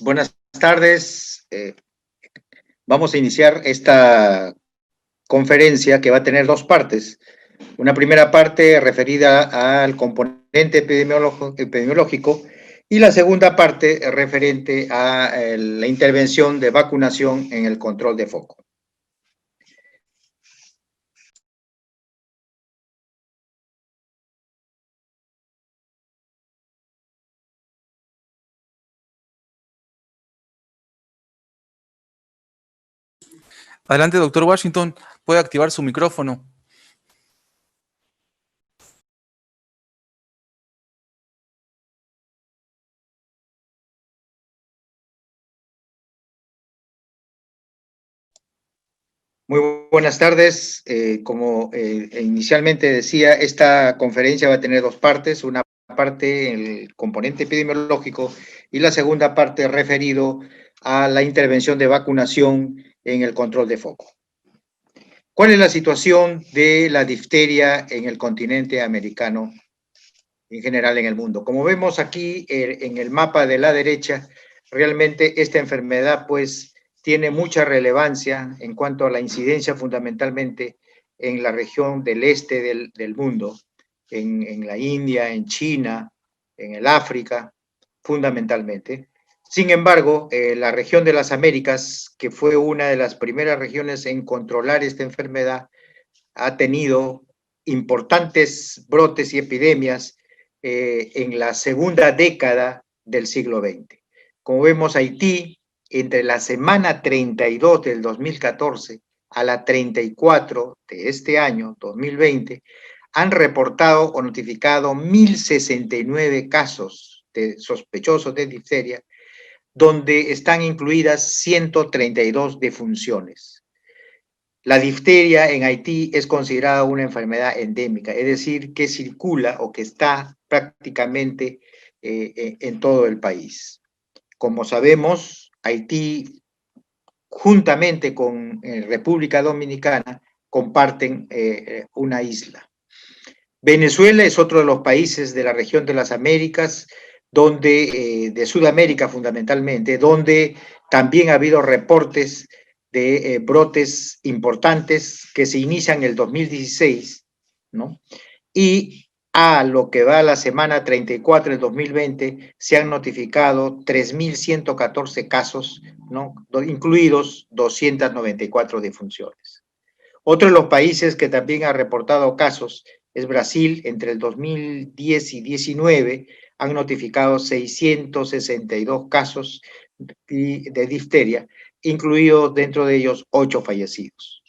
Buenas tardes. Vamos a iniciar esta conferencia que va a tener dos partes. Una primera parte referida al componente epidemiológico y la segunda parte referente a la intervención de vacunación en el control de foco. Adelante, doctor Washington. Puede activar su micrófono. Muy buenas tardes. Como inicialmente decía, esta conferencia va a tener dos partes. Una parte, el componente epidemiológico, y la segunda parte referido a la intervención de vacunación en el control de foco. ¿Cuál es la situación de la difteria en el continente americano, en general en el mundo? Como vemos aquí en el mapa de la derecha, realmente esta enfermedad pues tiene mucha relevancia en cuanto a la incidencia fundamentalmente en la región del este del mundo, en la India, en China, en el África, fundamentalmente. Sin embargo, la región de las Américas, que fue una de las primeras regiones en controlar esta enfermedad, ha tenido importantes brotes y epidemias en la segunda década del siglo XX. Como vemos, Haití, entre la semana 32 del 2014 a la 34 de este año, 2020, han reportado o notificado 1.069 casos de sospechosos de difteria, donde están incluidas 132 defunciones. La difteria en Haití es considerada una enfermedad endémica, es decir, que circula o que está prácticamente en todo el país. Como sabemos, Haití, juntamente con República Dominicana, comparten una isla. Venezuela es otro de los países de la región de las Américas, de Sudamérica fundamentalmente, donde también ha habido reportes de brotes importantes que se inician en el 2016, ¿no? Y a lo que va a la semana 34 del 2020, se han notificado 3.114 casos, ¿no? Incluidos 294 defunciones. Otro de los países que también ha reportado casos es Brasil. Entre el 2010 y 19 han notificado 662 casos de difteria, incluidos dentro de ellos 8 fallecidos.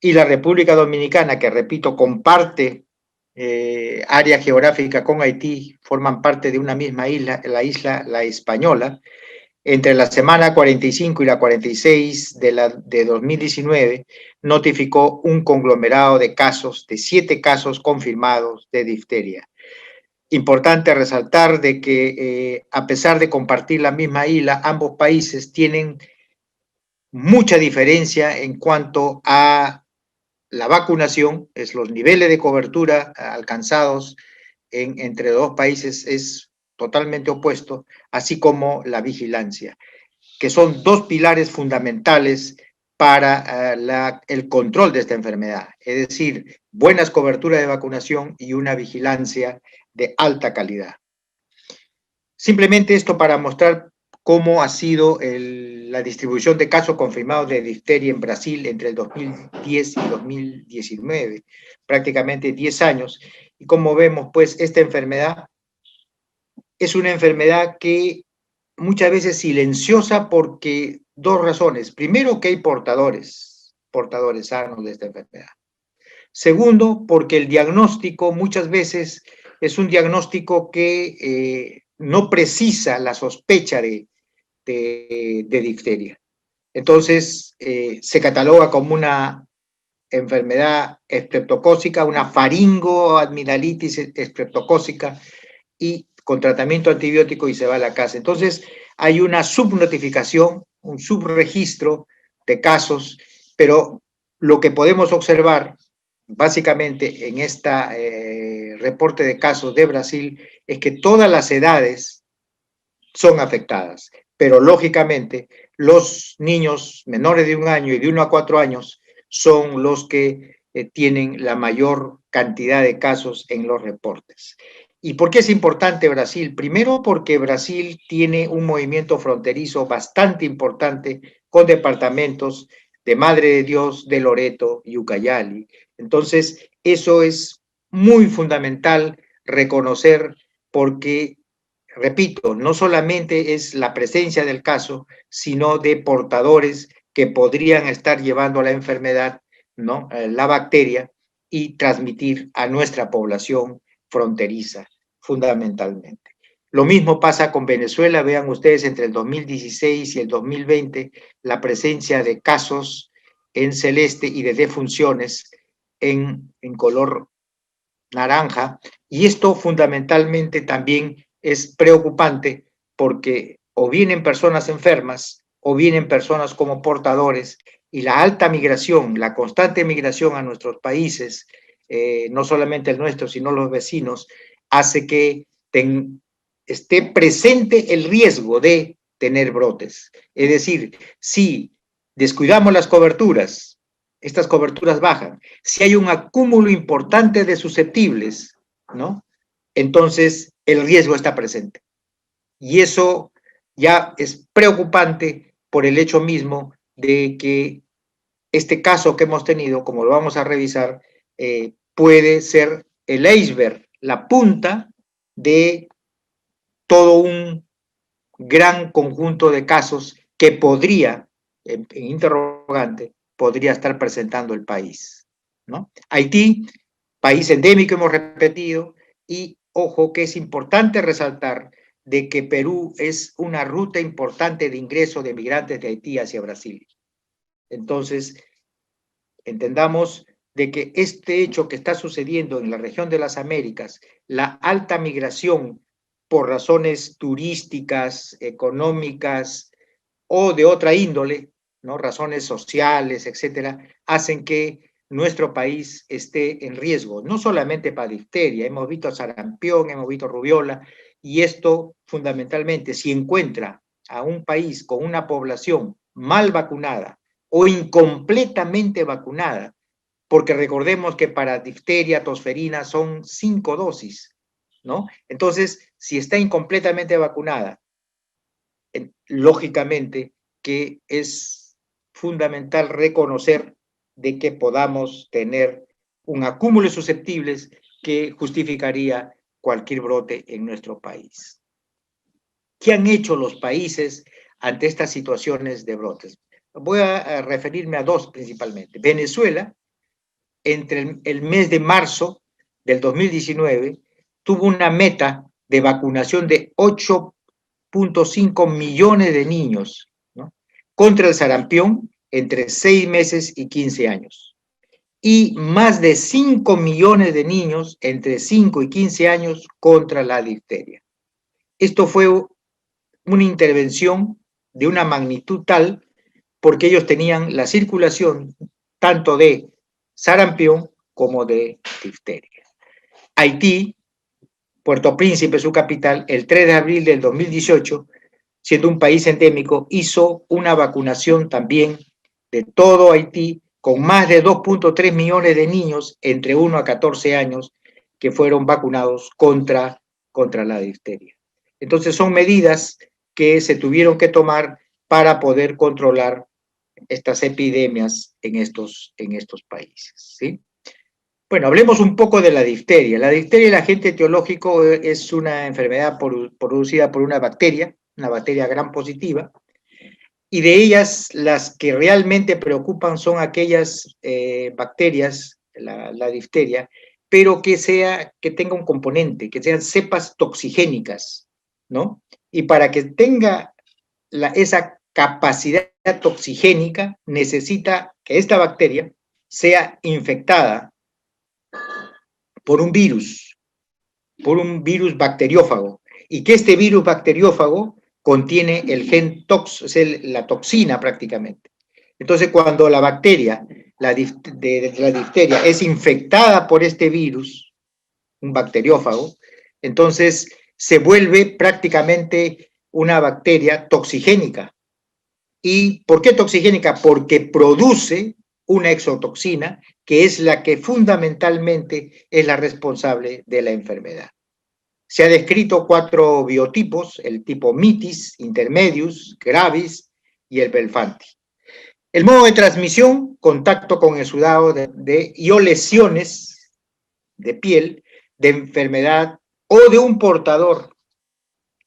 Y la República Dominicana, que repito, comparte área geográfica con Haití, forman parte de una misma isla, la Española. Entre la semana 45 y la 46 de 2019, notificó un conglomerado de casos, de 7 casos confirmados de difteria. Importante resaltar de que a pesar de compartir la misma isla, ambos países tienen mucha diferencia en cuanto a la vacunación, es los niveles de cobertura alcanzados entre dos países es totalmente opuesto, así como la vigilancia, que son dos pilares fundamentales para el control de esta enfermedad, es decir, buenas coberturas de vacunación y una vigilancia de alta calidad. Simplemente esto para mostrar cómo ha sido la distribución de casos confirmados de difteria en Brasil entre el 2010 y 2019, prácticamente 10 años. Y como vemos, pues esta enfermedad es una enfermedad que muchas veces silenciosa porque dos razones. Primero, que hay portadores sanos de esta enfermedad. Segundo, porque el diagnóstico muchas veces es un diagnóstico que no precisa la sospecha de difteria. Entonces, se cataloga como una enfermedad estreptocócica, una faringoamigdalitis estreptocócica, y con tratamiento antibiótico y se va a la casa. Entonces, hay una subnotificación, un subregistro de casos, pero lo que podemos observar básicamente en este reporte de casos de Brasil es que todas las edades son afectadas, pero lógicamente los niños menores de 1 año y de 1 a 4 años son los que tienen la mayor cantidad de casos en los reportes. ¿Y por qué es importante Brasil? Primero porque Brasil tiene un movimiento fronterizo bastante importante con departamentos de Madre de Dios, de Loreto y Ucayali. Entonces, eso es muy fundamental reconocer porque, repito, no solamente es la presencia del caso, sino de portadores que podrían estar llevando la enfermedad, ¿no? La bacteria, y transmitir a nuestra población fronteriza, fundamentalmente. Lo mismo pasa con Venezuela. Vean ustedes, entre el 2016 y el 2020, la presencia de casos en celeste y de defunciones en color naranja, y esto fundamentalmente también es preocupante porque o vienen personas enfermas o vienen personas como portadores, y la alta migración, la constante migración a nuestros países, no solamente el nuestro, sino los vecinos, hace que esté presente el riesgo de tener brotes. Es decir, si descuidamos las coberturas, estas coberturas bajan, si hay un acúmulo importante de susceptibles, ¿no? Entonces el riesgo está presente. Y eso ya es preocupante por el hecho mismo de que este caso que hemos tenido, como lo vamos a revisar, puede ser el iceberg, la punta de todo un gran conjunto de casos que podría, en interrogante, podría estar presentando el país, ¿no? Haití, país endémico, hemos repetido, y ojo que es importante resaltar de que Perú es una ruta importante de ingreso de migrantes de Haití hacia Brasil. Entonces, entendamos de que este hecho que está sucediendo en la región de las Américas, la alta migración por razones turísticas, económicas o de otra índole, ¿no? Razones sociales, etcétera, hacen que nuestro país esté en riesgo, no solamente para difteria, hemos visto sarampión, hemos visto rubiola, y esto fundamentalmente, si encuentra a un país con una población mal vacunada o incompletamente vacunada, porque recordemos que para difteria, tosferina son 5 dosis, ¿no? Entonces, si está incompletamente vacunada, lógicamente que es fundamental reconocer de que podamos tener un acúmulo de susceptibles que justificaría cualquier brote en nuestro país. ¿Qué han hecho los países ante estas situaciones de brotes? Voy a referirme a dos principalmente. Venezuela, entre el mes de marzo del 2019, tuvo una meta de vacunación de 8.5 millones de niños, ¿no? Contra el sarampión entre 6 meses y 15 años. Y más de 5 millones de niños entre 5 y 15 años contra la difteria. Esto fue una intervención de una magnitud tal porque ellos tenían la circulación tanto de sarampión como de difteria. Haití, Puerto Príncipe, su capital, el 3 de abril del 2018, siendo un país endémico, hizo una vacunación también de todo Haití con más de 2.3 millones de niños entre 1 a 14 años que fueron vacunados contra la difteria. Entonces son medidas que se tuvieron que tomar para poder controlar estas epidemias en estos países, ¿sí? Bueno, hablemos un poco de la difteria. La difteria, el agente etiológico, es una enfermedad producida por una bacteria gram positiva, y de ellas las que realmente preocupan son aquellas bacterias, la difteria, pero que tenga un componente, que sean cepas toxigénicas, ¿no? Y para que tenga esa capacidad toxigénica, necesita que esta bacteria sea infectada por un virus bacteriófago, y que este virus bacteriófago contiene el gen tox, es la toxina prácticamente. Entonces, cuando la bacteria, la difteria, es infectada por este virus, un bacteriófago, entonces se vuelve prácticamente una bacteria toxigénica. ¿Y por qué toxigénica? Porque produce una exotoxina que es la que fundamentalmente es la responsable de la enfermedad. Se ha descrito 4 biotipos, el tipo mitis, intermedius, gravis y el belfanti. El modo de transmisión, contacto con el sudado y o lesiones de piel de enfermedad o de un portador.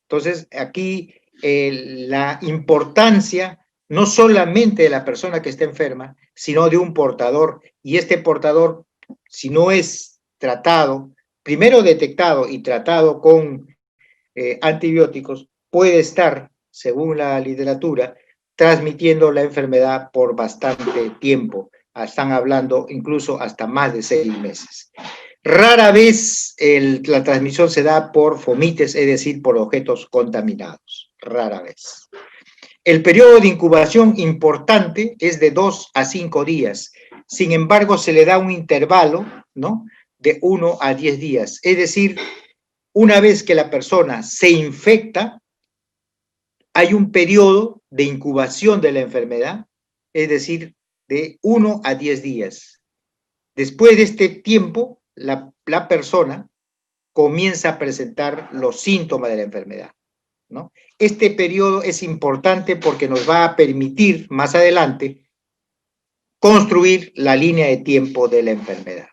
Entonces, aquí la importancia no solamente de la persona que está enferma, sino de un portador. Y este portador, si no es tratado, primero detectado y tratado con antibióticos, puede estar, según la literatura, transmitiendo la enfermedad por bastante tiempo. Están hablando incluso hasta más de 6 meses. Rara vez la transmisión se da por fomites, es decir, por objetos contaminados. Rara vez. El periodo de incubación importante es de 2 a 5 días. Sin embargo, se le da un intervalo, ¿no?, de 1 a 10 días. Es decir, una vez que la persona se infecta, hay un periodo de incubación de la enfermedad, es decir, de 1 a 10 días. Después de este tiempo, la persona comienza a presentar los síntomas de la enfermedad, ¿no? Este periodo es importante porque nos va a permitir más adelante construir la línea de tiempo de la enfermedad.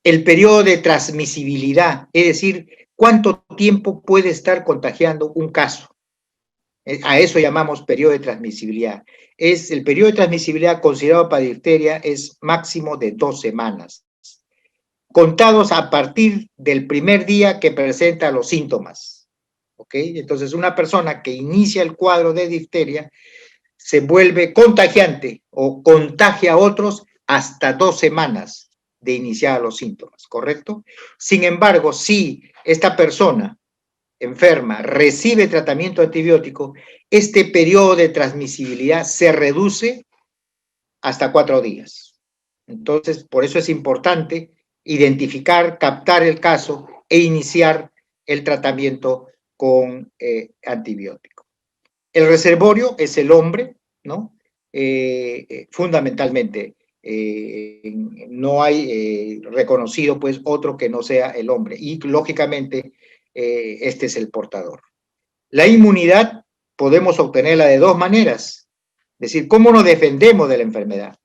El periodo de transmisibilidad, es decir, cuánto tiempo puede estar contagiando un caso. A eso llamamos periodo de transmisibilidad. El periodo de transmisibilidad considerado para difteria es máximo de 2 semanas, contados a partir del primer día que presenta los síntomas. ¿Ok? Entonces, una persona que inicia el cuadro de difteria se vuelve contagiante o contagia a otros hasta 2 semanas de iniciar los síntomas, ¿correcto? Sin embargo, si esta persona enferma recibe tratamiento antibiótico, este periodo de transmisibilidad se reduce hasta 4 días. Entonces, por eso es importante identificar, captar el caso e iniciar el tratamiento con antibiótico. El reservorio es el hombre, ¿no? Fundamentalmente, no hay reconocido pues otro que no sea el hombre y lógicamente este es el portador. La inmunidad podemos obtenerla de 2 maneras, es decir, ¿cómo nos defendemos de la enfermedad?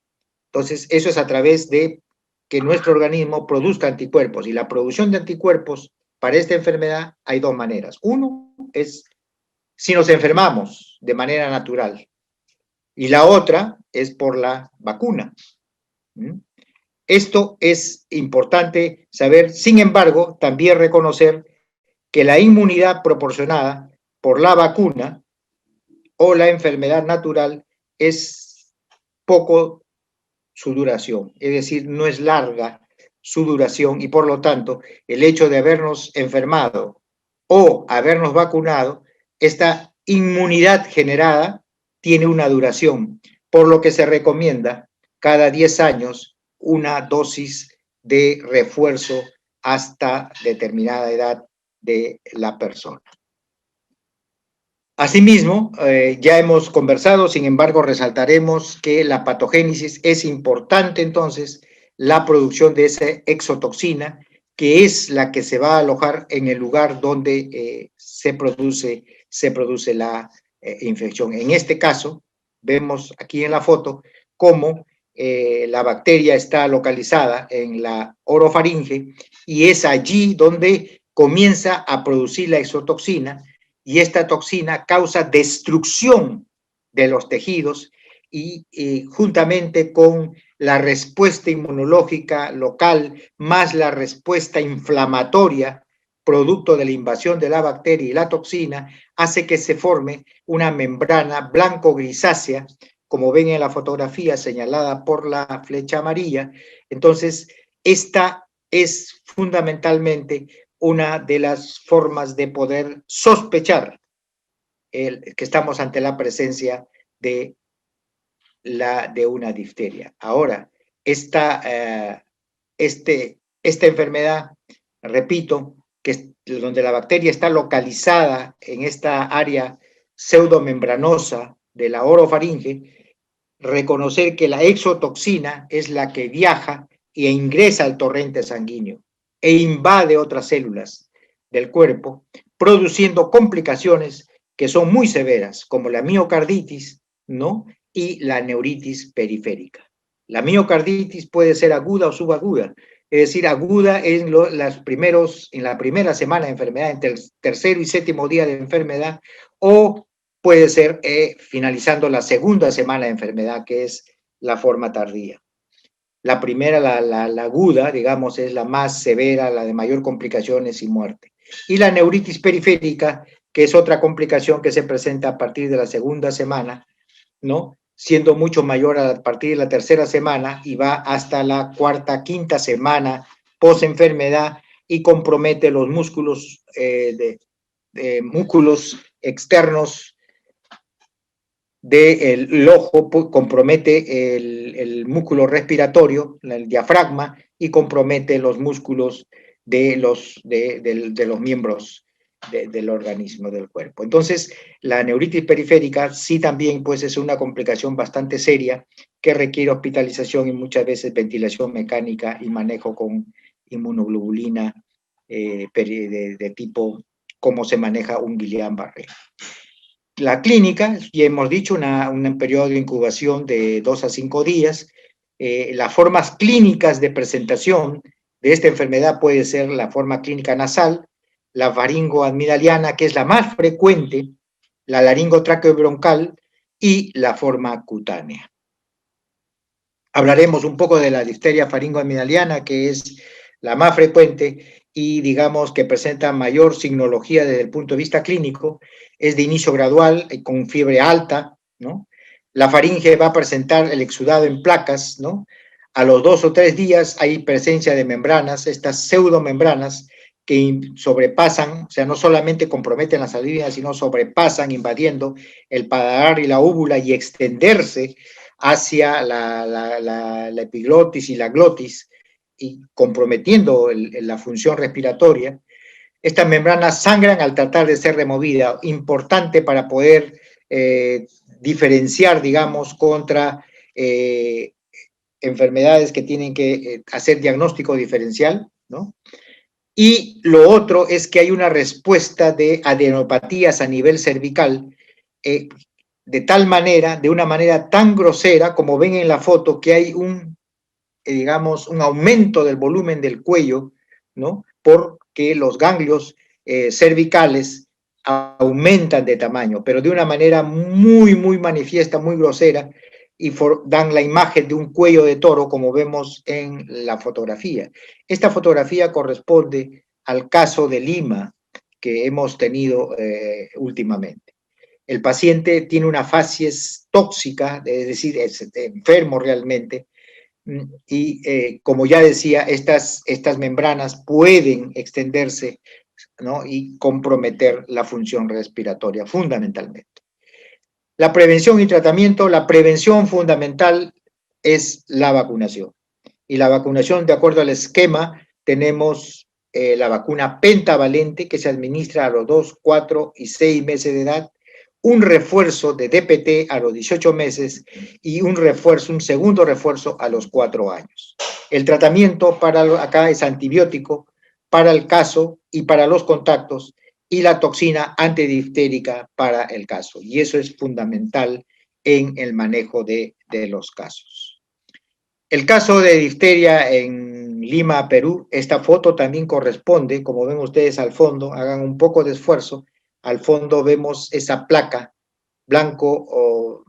Entonces, eso es a través de que nuestro organismo produzca anticuerpos y la producción de anticuerpos para esta enfermedad hay 2 maneras. Uno es si nos enfermamos de manera natural y la otra es por la vacuna. Esto es importante saber, sin embargo, también reconocer que la inmunidad proporcionada por la vacuna o la enfermedad natural es poco su duración, es decir, no es larga su duración y por lo tanto el hecho de habernos enfermado o habernos vacunado, esta inmunidad generada tiene una duración, por lo que se recomienda cada 10 años una dosis de refuerzo hasta determinada edad de la persona. Asimismo, ya hemos conversado, sin embargo, resaltaremos que la patogénesis es importante, entonces, la producción de esa exotoxina, que es la que se va a alojar en el lugar donde se produce la infección. En este caso, vemos aquí en la foto cómo la bacteria está localizada en la orofaringe y es allí donde comienza a producir la exotoxina, y esta toxina causa destrucción de los tejidos y juntamente con la respuesta inmunológica local más la respuesta inflamatoria producto de la invasión de la bacteria y la toxina, hace que se forme una membrana blanco-grisácea, como ven en la fotografía señalada por la flecha amarilla. Entonces, esta es fundamentalmente una de las formas de poder sospechar que estamos ante la presencia de una difteria. Ahora, esta enfermedad, repito, donde la bacteria está localizada en esta área pseudomembranosa de la orofaringe, reconocer que la exotoxina es la que viaja e ingresa al torrente sanguíneo e invade otras células del cuerpo, produciendo complicaciones que son muy severas, como la miocarditis, ¿no? Y la neuritis periférica. La miocarditis puede ser aguda o subaguda, es decir, aguda en la primera semana de enfermedad, entre el tercero y séptimo día de enfermedad, o puede ser finalizando la segunda semana de enfermedad, que es la forma tardía. La primera, la aguda, digamos, es la más severa, la de mayor complicaciones y muerte. Y la neuritis periférica, que es otra complicación que se presenta a partir de la segunda semana, ¿no? Siendo mucho mayor a partir de la tercera semana y va hasta la cuarta, quinta semana post-enfermedad y compromete los músculos, músculos externos del ojo, compromete el músculo respiratorio, el diafragma, y compromete los músculos de los miembros del organismo, del cuerpo. Entonces, la neuritis periférica sí también pues, es una complicación bastante seria que requiere hospitalización y muchas veces ventilación mecánica y manejo con inmunoglobulina de tipo como se maneja un Guillain-Barré. La clínica, ya hemos dicho, un periodo de incubación de 2 a 5 días. Las formas clínicas de presentación de esta enfermedad puede ser la forma clínica nasal, la faringoamigdaliana, que es la más frecuente, la laringotraqueobroncal y la forma cutánea. Hablaremos un poco de la difteria faringoamigdaliana, que es la más frecuente y digamos que presenta mayor signología desde el punto de vista clínico, es de inicio gradual, con fiebre alta, ¿no? La faringe va a presentar el exudado en placas, ¿no? A los 2 o 3 días hay presencia de membranas, estas pseudomembranas que sobrepasan, o sea, no solamente comprometen la saliva, sino sobrepasan, invadiendo el paladar y la úvula y extenderse hacia la epiglotis y la glotis, y comprometiendo la función respiratoria. Estas membranas sangran al tratar de ser removidas, importante para poder diferenciar, digamos, contra enfermedades que tienen que hacer diagnóstico diferencial, ¿no? Y lo otro es que hay una respuesta de adenopatías a nivel cervical, de tal manera, de una manera tan grosera, como ven en la foto, que hay digamos, un aumento del volumen del cuello, ¿no? Porque los ganglios cervicales aumentan de tamaño, pero de una manera muy, muy manifiesta, muy grosera, y dan la imagen de un cuello de toro, como vemos en la fotografía. Esta fotografía corresponde al caso de Lima que hemos tenido últimamente. El paciente tiene una facies tóxica, es decir, es enfermo realmente, y como ya decía, estas membranas pueden extenderse, ¿no? Y comprometer la función respiratoria fundamentalmente. La prevención y tratamiento, la prevención fundamental es la vacunación. Y la vacunación, de acuerdo al esquema, tenemos la vacuna pentavalente que se administra a los 2, 4 y 6 meses de edad, un refuerzo de DPT a los 18 meses y un segundo refuerzo a los 4 años. El tratamiento acá es antibiótico para el caso y para los contactos, y la toxina antidiftérica para el caso. Y eso es fundamental en el manejo de los casos. El caso de difteria en Lima, Perú, esta foto también corresponde, como ven ustedes al fondo, hagan un poco de esfuerzo, al fondo vemos esa placa blanco o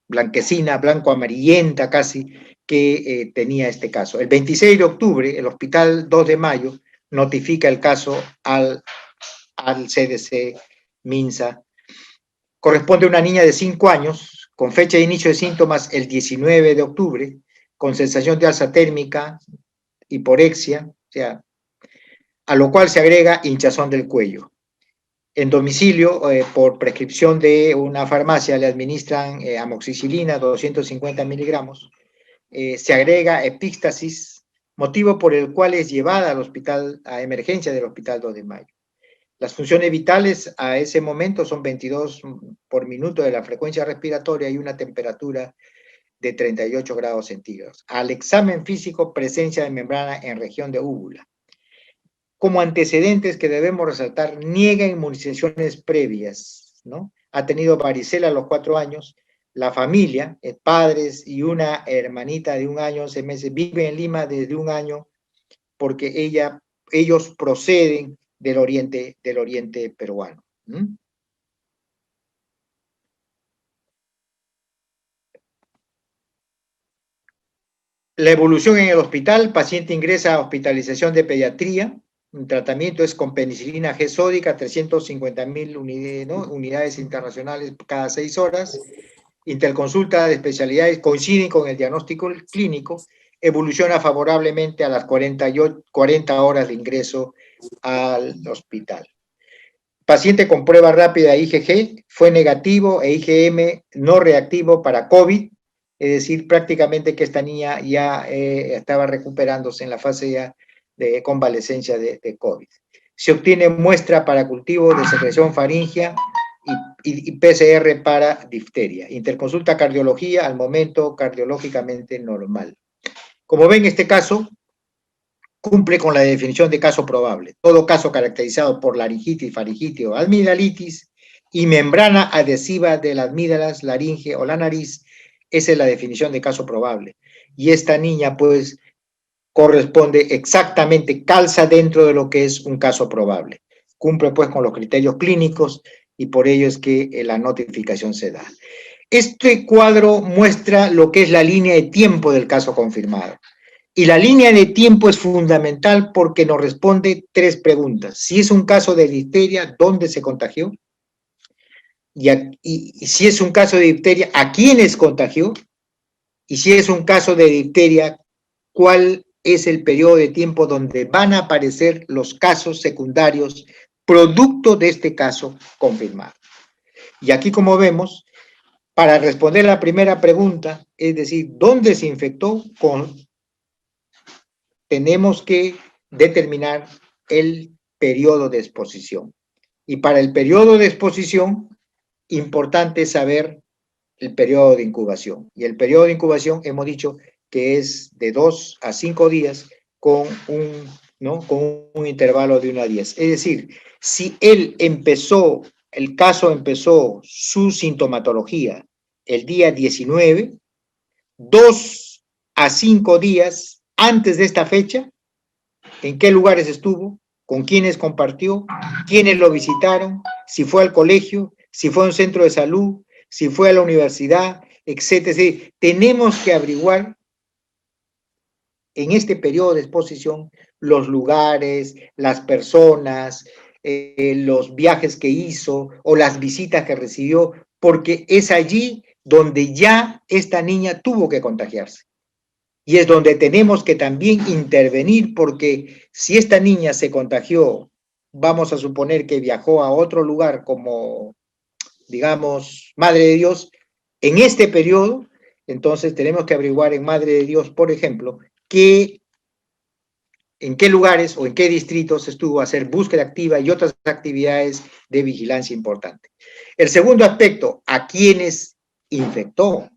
blanquecina, blanco amarillenta casi, que tenía este caso. El 26 de octubre, el Hospital 2 de Mayo notifica el caso al CDC Minsa. Corresponde a una niña de 5 años, con fecha de inicio de síntomas el 19 de octubre, con sensación de alza térmica, hiporexia, o sea, a lo cual se agrega hinchazón del cuello. En domicilio, por prescripción de una farmacia, le administran amoxicilina, 250 miligramos. Se agrega epístasis motivo por el cual es llevada al hospital, a emergencia del Hospital 2 de Mayo. Las funciones vitales a ese momento son 22 por minuto de la frecuencia respiratoria y una temperatura de 38 grados centígrados. Al examen físico, presencia de membrana en región de úvula. Como antecedentes que debemos resaltar, niega inmunizaciones previas, ¿no? Ha tenido varicela a los 4 años. La familia, padres y una hermanita de 1 año, 11 meses, vive en Lima desde 1 año porque ellos proceden del oriente peruano. ¿Mm? La evolución en el hospital, paciente ingresa a hospitalización de pediatría, el tratamiento es con penicilina G sódica, 350.000 unidades internacionales cada 6 horas, interconsulta de especialidades coinciden con el diagnóstico clínico, evoluciona favorablemente a las 40 horas de ingreso al hospital. Paciente con prueba rápida IgG fue negativo e IgM no reactivo para COVID, es decir, prácticamente que esta niña ya estaba recuperándose en la fase ya de convalescencia de COVID. Se obtiene muestra para cultivo de secreción faríngea y PCR para difteria. Interconsulta cardiología, al momento cardiológicamente normal. Como ven, este caso cumple con la definición de caso probable. Todo caso caracterizado por laringitis, faringitis o amigdalitis y membrana adhesiva de las amígdalas, laringe o la nariz, esa es la definición de caso probable. Y esta niña, pues, corresponde exactamente, calza dentro de lo que es un caso probable. Cumple, pues, con los criterios clínicos y por ello es que la notificación se da. Este cuadro muestra lo que es la línea de tiempo del caso confirmado. Y la línea de tiempo es fundamental porque nos responde 3 preguntas. Si es un caso de difteria, ¿dónde se contagió? Y si es un caso de difteria, ¿a quiénes contagió? Y si es un caso de difteria, ¿cuál es el periodo de tiempo donde van a aparecer los casos secundarios producto de este caso confirmado? Y aquí, como vemos, para responder la primera pregunta, es decir, ¿dónde se infectó? Tenemos que determinar el periodo de exposición. Y para el periodo de exposición, importante saber el periodo de incubación. Y el periodo de incubación hemos dicho que es de 2 a 5 días con un intervalo de 1 a 10. Es decir, si el caso empezó su sintomatología el día 19, 2 a 5 días antes de esta fecha, en qué lugares estuvo, con quiénes compartió, quiénes lo visitaron, si fue al colegio, si fue a un centro de salud, si fue a la universidad, etcétera. Tenemos que averiguar en este periodo de exposición los lugares, las personas, los viajes que hizo o las visitas que recibió, porque es allí donde ya esta niña tuvo que contagiarse. Y es donde tenemos que también intervenir, porque si esta niña se contagió, vamos a suponer que viajó a otro lugar como, digamos, Madre de Dios, en este periodo, entonces tenemos que averiguar en Madre de Dios, por ejemplo, en qué lugares o en qué distritos estuvo a hacer búsqueda activa y otras actividades de vigilancia importante. El segundo aspecto, ¿a quiénes infectó?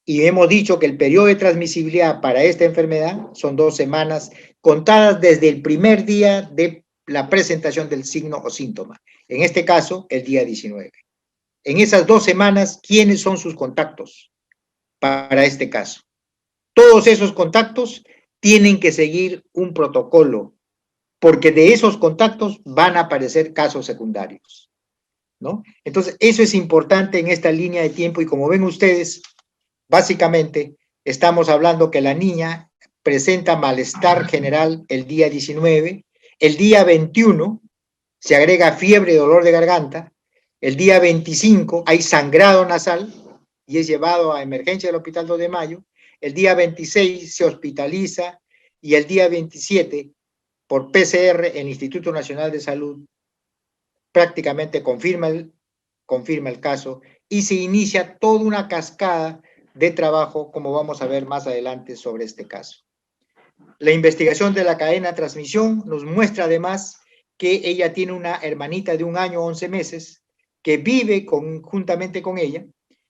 Y hemos dicho que el periodo de transmisibilidad para esta enfermedad son 2 semanas contadas desde el primer día de la presentación del signo o síntoma. En este caso, el día 19. En esas 2 semanas, ¿quiénes son sus contactos para este caso? Todos esos contactos tienen que seguir un protocolo, porque de esos contactos van a aparecer casos secundarios, ¿no? Entonces, eso es importante en esta línea de tiempo y como ven ustedes, básicamente, estamos hablando que la niña presenta malestar general el día 19, el día 21 se agrega fiebre y dolor de garganta, el día 25 hay sangrado nasal y es llevado a emergencia del Hospital 2 de Mayo, el día 26 se hospitaliza y el día 27 por PCR el Instituto Nacional de Salud prácticamente confirma el caso y se inicia toda una cascada de trabajo, como vamos a ver más adelante sobre este caso. La investigación de la cadena de transmisión nos muestra además que ella tiene una hermanita de 1 año 11 meses que vive juntamente con ella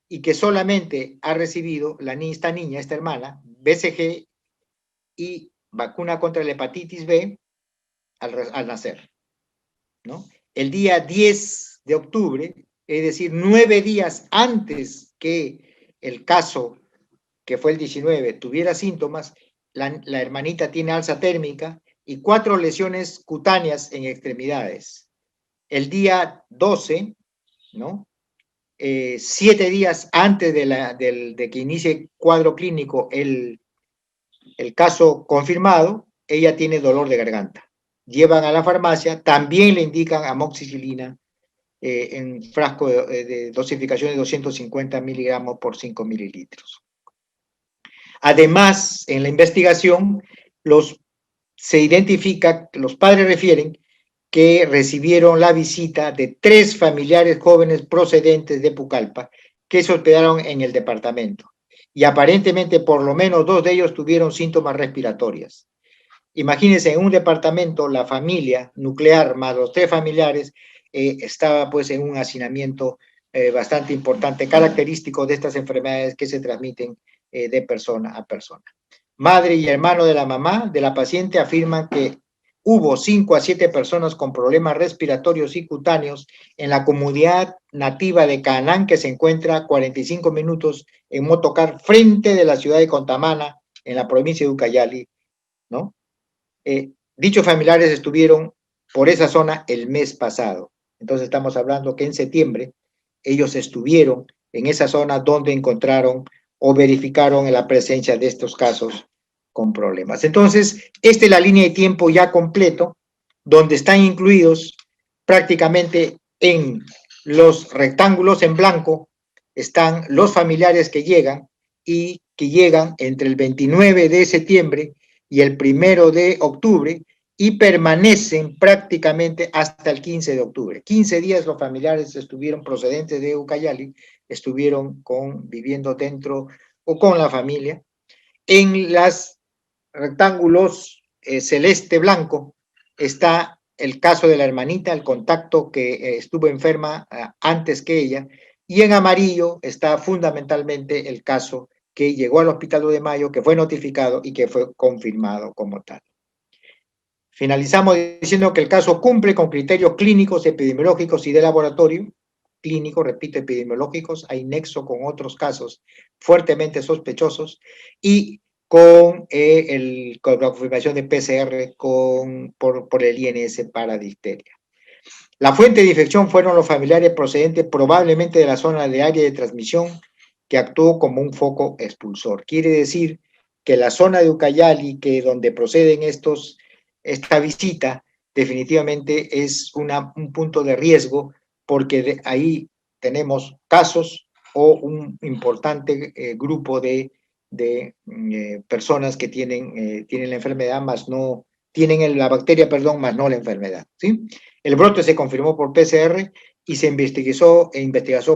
y que solamente ha recibido esta hermana, BCG y vacuna contra la hepatitis B al nacer, ¿no? El día 10 de octubre, es decir, 9 días antes que el caso, que fue el 19, tuviera síntomas, la hermanita tiene alza térmica y 4 lesiones cutáneas en extremidades. El día 12, ¿no? 7 días antes de que inicie cuadro clínico el caso confirmado, ella tiene dolor de garganta. Llevan a la farmacia, también le indican amoxicilina en frasco de dosificación de 250 miligramos por 5 mililitros. Además, en la investigación, se identifica, los padres refieren que recibieron la visita de 3 familiares jóvenes procedentes de Pucallpa que se hospedaron en el departamento. Y aparentemente por lo menos 2 de ellos tuvieron síntomas respiratorios. Imagínense, en un departamento, la familia nuclear más los 3 familiares estaba pues en un hacinamiento bastante importante, característico de estas enfermedades que se transmiten de persona a persona. Madre y hermano de la mamá de la paciente afirman que hubo 5 a 7 personas con problemas respiratorios y cutáneos en la comunidad nativa de Canaán, que se encuentra a 45 minutos en motocar frente de la ciudad de Contamana, en la provincia de Ucayali, ¿no? Dichos familiares estuvieron por esa zona el mes pasado. Entonces estamos hablando que en septiembre ellos estuvieron en esa zona donde encontraron o verificaron la presencia de estos casos con problemas. Entonces, esta es la línea de tiempo ya completo, donde están incluidos prácticamente en los rectángulos en blanco, están los familiares que llegan y que llegan entre el 29 de septiembre y el 1 de octubre y permanecen prácticamente hasta el 15 de octubre. 15 días los familiares estuvieron procedentes de Ucayali, estuvieron viviendo dentro o con la familia. En los rectángulos celeste blanco está el caso de la hermanita, el contacto que estuvo enferma antes que ella, y en amarillo está fundamentalmente el caso que llegó al Hospital de Mayo, que fue notificado y que fue confirmado como tal. Finalizamos diciendo que el caso cumple con criterios clínicos, epidemiológicos y de laboratorio. Clínicos, repito, epidemiológicos, hay nexo con otros casos fuertemente sospechosos y con la confirmación de PCR por el INS para difteria. La fuente de infección fueron los familiares procedentes probablemente de la zona de área de transmisión que actuó como un foco expulsor. Quiere decir que la zona de Ucayali, que donde proceden esta visita, definitivamente es un punto de riesgo porque ahí tenemos casos o un importante grupo de personas que tienen la enfermedad, más no tienen la bacteria, perdón, más no la enfermedad, ¿sí? El brote se confirmó por PCR y se investigó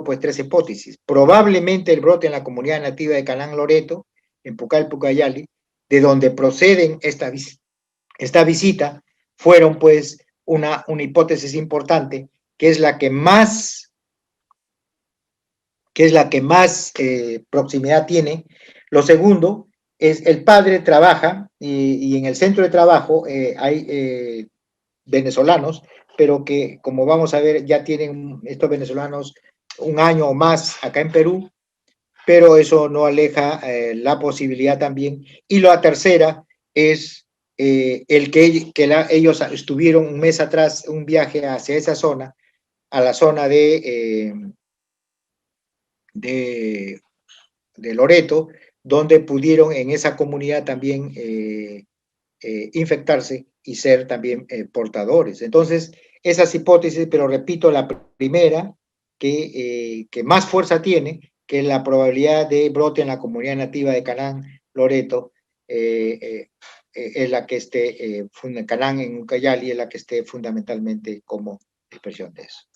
pues 3 hipótesis. Probablemente el brote en la comunidad nativa de Canaán Loreto, en Pucallpa, Ucayali, de donde proceden esta visita, fueron pues una hipótesis importante, que es la que más proximidad tiene. Lo segundo es el padre trabaja y en el centro de trabajo hay venezolanos, pero que, como vamos a ver, ya tienen estos venezolanos 1 año o más acá en Perú, pero eso no aleja la posibilidad también. Y la tercera es ellos estuvieron un mes atrás, un viaje hacia esa zona, a la zona de Loreto, donde pudieron en esa comunidad también infectarse y ser también portadores. Entonces, esas hipótesis, pero repito, la primera que más fuerza tiene, que es la probabilidad de brote en la comunidad nativa de Canaán, Loreto, es la que esté, Canaán en Ucayali, es la que esté fundamentalmente como expresión de eso.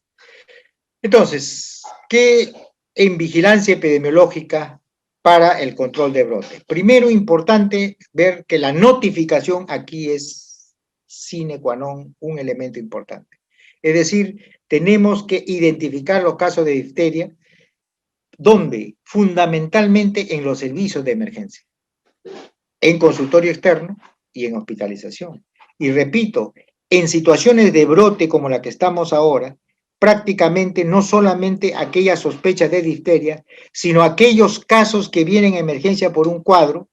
Entonces, ¿qué en vigilancia epidemiológica para el control de brote. Primero, importante ver que la notificación aquí es sine qua non, un elemento importante. Es decir, tenemos que identificar los casos de difteria, donde fundamentalmente en los servicios de emergencia, en consultorio externo y en hospitalización. Y repito, en situaciones de brote como la que estamos ahora, prácticamente no solamente aquellas sospechas de difteria, sino aquellos casos que vienen a emergencia por un cuadro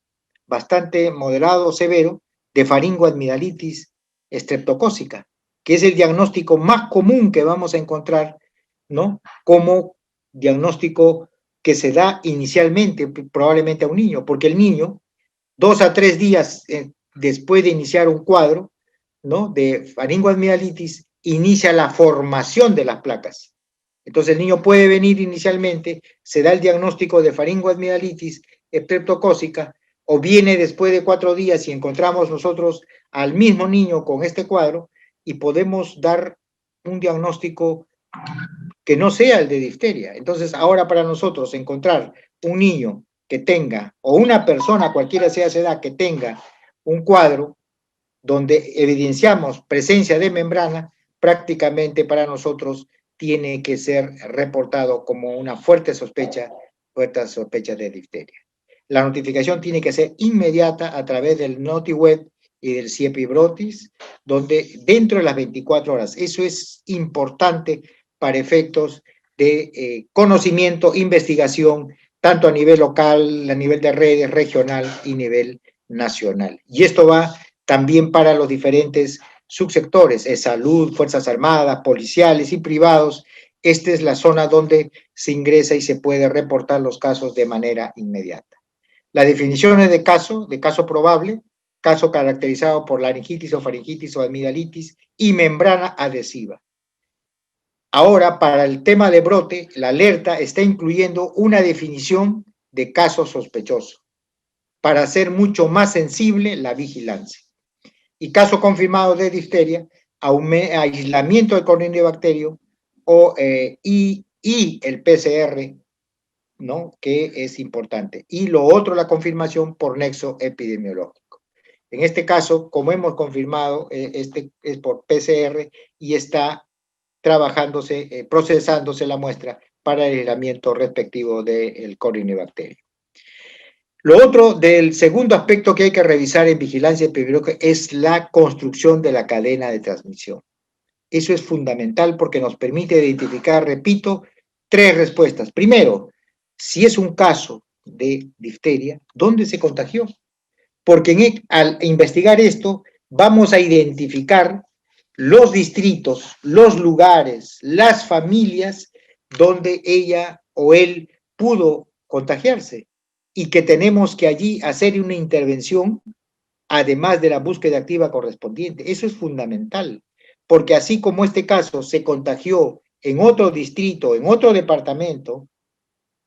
bastante moderado o severo de faringoamigdalitis estreptocócica, que es el diagnóstico más común que vamos a encontrar, ¿no? Como diagnóstico que se da inicialmente, probablemente a un niño, porque el niño 2 a 3 días después de iniciar un cuadro, ¿no?, de faringoamigdalitis, inicia la formación de las placas. Entonces el niño puede venir inicialmente, se da el diagnóstico de faringoamigdalitis estreptocócica, o viene después de 4 días y encontramos nosotros al mismo niño con este cuadro y podemos dar un diagnóstico que no sea el de difteria. Entonces ahora para nosotros encontrar un niño que tenga, o una persona, cualquiera sea esa edad, que tenga un cuadro donde evidenciamos presencia de membrana, prácticamente para nosotros tiene que ser reportado como una fuerte sospecha de difteria. La notificación tiene que ser inmediata a través del NotiWeb y del CIEPI Brotis, donde dentro de las 24 horas, eso es importante para efectos de conocimiento, investigación, tanto a nivel local, a nivel de redes, regional y nivel nacional. Y esto va también para los diferentes subsectores, salud, Fuerzas Armadas, policiales y privados. Esta es la zona donde se ingresa y se puede reportar los casos de manera inmediata. Las definiciones de caso probable, caso caracterizado por laringitis o faringitis o amigdalitis y membrana adhesiva. Ahora, para el tema de brote, la alerta está incluyendo una definición de caso sospechoso para hacer mucho más sensible la vigilancia. Y caso confirmado de difteria, aislamiento del corynebacterio y el PCR, ¿no?, que es importante. Y lo otro, la confirmación por nexo epidemiológico. En este caso, como hemos confirmado, este es por PCR y está trabajándose, procesándose la muestra para el aislamiento respectivo del corynebacterio. Lo otro del segundo aspecto que hay que revisar en vigilancia epidemiológica es la construcción de la cadena de transmisión. Eso es fundamental porque nos permite identificar, repito, 3 respuestas. Primero, si es un caso de difteria, ¿dónde se contagió? Porque al investigar esto, vamos a identificar los distritos, los lugares, las familias donde ella o él pudo contagiarse y que tenemos que allí hacer una intervención, además de la búsqueda activa correspondiente. Eso es fundamental, porque así como este caso se contagió en otro distrito, en otro departamento,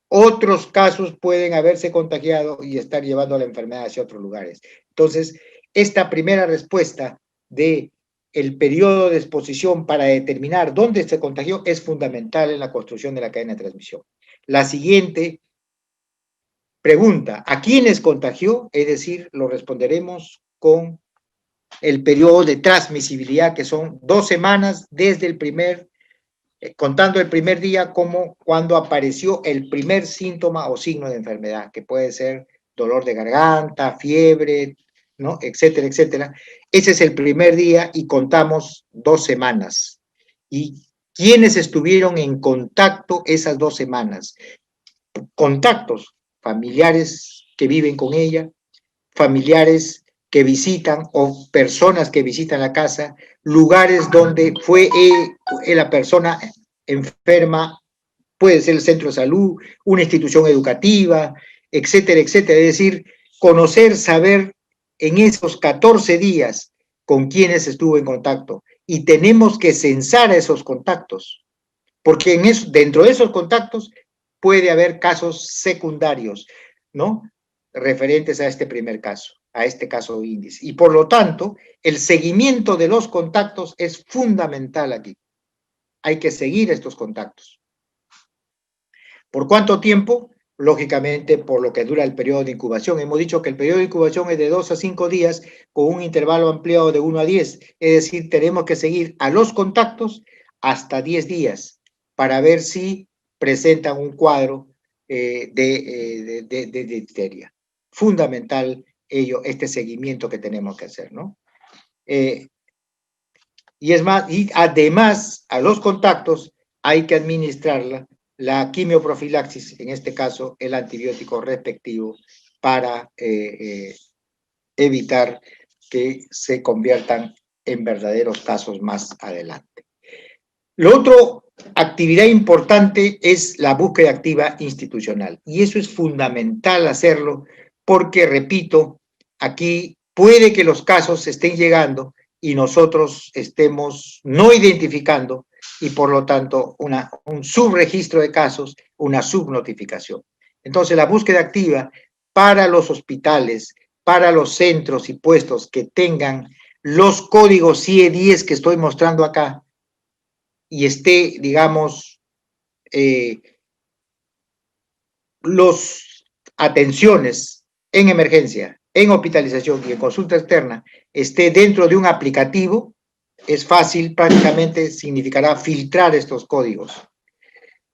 otros casos pueden haberse contagiado y estar llevando la enfermedad hacia otros lugares. Entonces, esta primera respuesta de el periodo de exposición para determinar dónde se contagió es fundamental en la construcción de la cadena de transmisión. La siguiente pregunta, ¿a quiénes contagió? Es decir, lo responderemos con el periodo de transmisibilidad, que son 2 semanas desde el contando el primer día como cuando apareció el primer síntoma o signo de enfermedad, que puede ser dolor de garganta, fiebre, ¿no?, etcétera, etcétera. Ese es el primer día y contamos 2 semanas. ¿Y quiénes estuvieron en contacto esas 2 semanas? Contactos, familiares que viven con ella, familiares que visitan o personas que visitan la casa, lugares donde fue la persona enferma, puede ser el centro de salud, una institución educativa, etcétera, etcétera. Es decir, conocer, saber en esos 14 días con quiénes estuvo en contacto. Y tenemos que censar a esos contactos, porque dentro de esos contactos puede haber casos secundarios, ¿no?, referentes a este primer caso, a este caso índice. Y por lo tanto, el seguimiento de los contactos es fundamental aquí. Hay que seguir estos contactos. ¿Por cuánto tiempo? lógicamente por lo que dura el periodo de incubación. Hemos dicho que el periodo de incubación es de 2 a 5 días con un intervalo ampliado de 1 a 10, es decir, tenemos que seguir a los contactos hasta 10 días para ver si presentan un cuadro de difteria. Fundamental este seguimiento que tenemos que hacer, ¿no? Y es más, y además a los contactos hay que administrarla la quimioprofilaxis, en este caso el antibiótico respectivo, para evitar que se conviertan en verdaderos casos más adelante. Lo otro, actividad importante, es la búsqueda activa institucional. Y eso es fundamental hacerlo porque, repito, aquí puede que los casos estén llegando y nosotros estemos no identificando y por lo tanto un subregistro de casos, una subnotificación. Entonces la búsqueda activa para los hospitales, para los centros y puestos que tengan los códigos CIE-10 que estoy mostrando acá y esté, digamos, los atenciones en emergencia, en hospitalización y en consulta externa esté dentro de un aplicativo, es fácil, prácticamente significará filtrar estos códigos.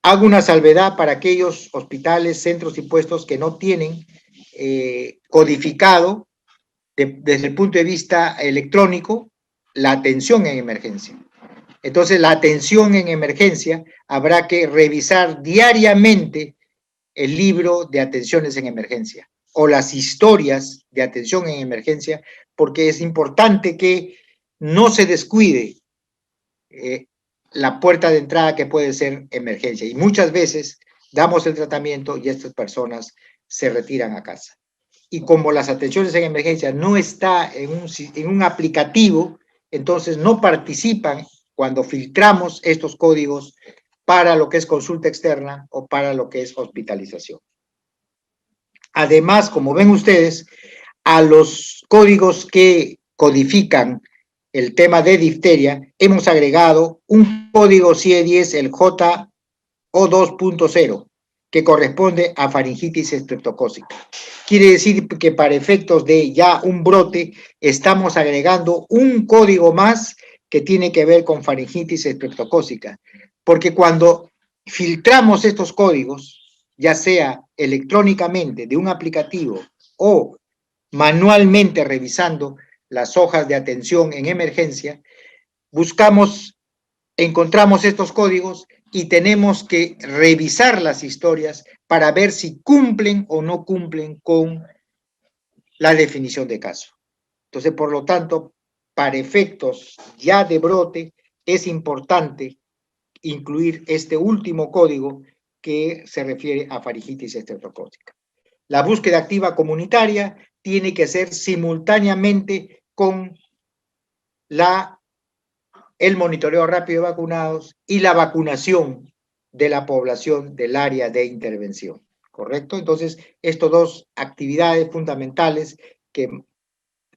Hago una salvedad para aquellos hospitales, centros y puestos que no tienen codificado desde el punto de vista electrónico la atención en emergencia. Entonces, la atención en emergencia habrá que revisar diariamente el libro de atenciones en emergencia o las historias de atención en emergencia, porque es importante que no se descuide la puerta de entrada que puede ser emergencia. Y muchas veces damos el tratamiento y estas personas se retiran a casa. Y como las atenciones en emergencia no está en un aplicativo, entonces no participan cuando filtramos estos códigos para lo que es consulta externa o para lo que es hospitalización. Además, como ven ustedes, a los códigos que codifican el tema de difteria, hemos agregado un código CIE-10, el JO2.0, que corresponde a faringitis estreptocócica. Quiere decir que para efectos de ya un brote, estamos agregando un código más que tiene que ver con faringitis estreptocócica, porque cuando filtramos estos códigos, ya sea electrónicamente de un aplicativo o manualmente revisando las hojas de atención en emergencia, encontramos estos códigos y tenemos que revisar las historias para ver si cumplen o no cumplen con la definición de caso. Entonces, por lo tanto, para efectos ya de brote, es importante incluir este último código que se refiere a faringitis estreptocócica. La búsqueda activa comunitaria tiene que ser simultáneamente con el monitoreo rápido de vacunados y la vacunación de la población del área de intervención, ¿correcto? Entonces, estas dos actividades fundamentales que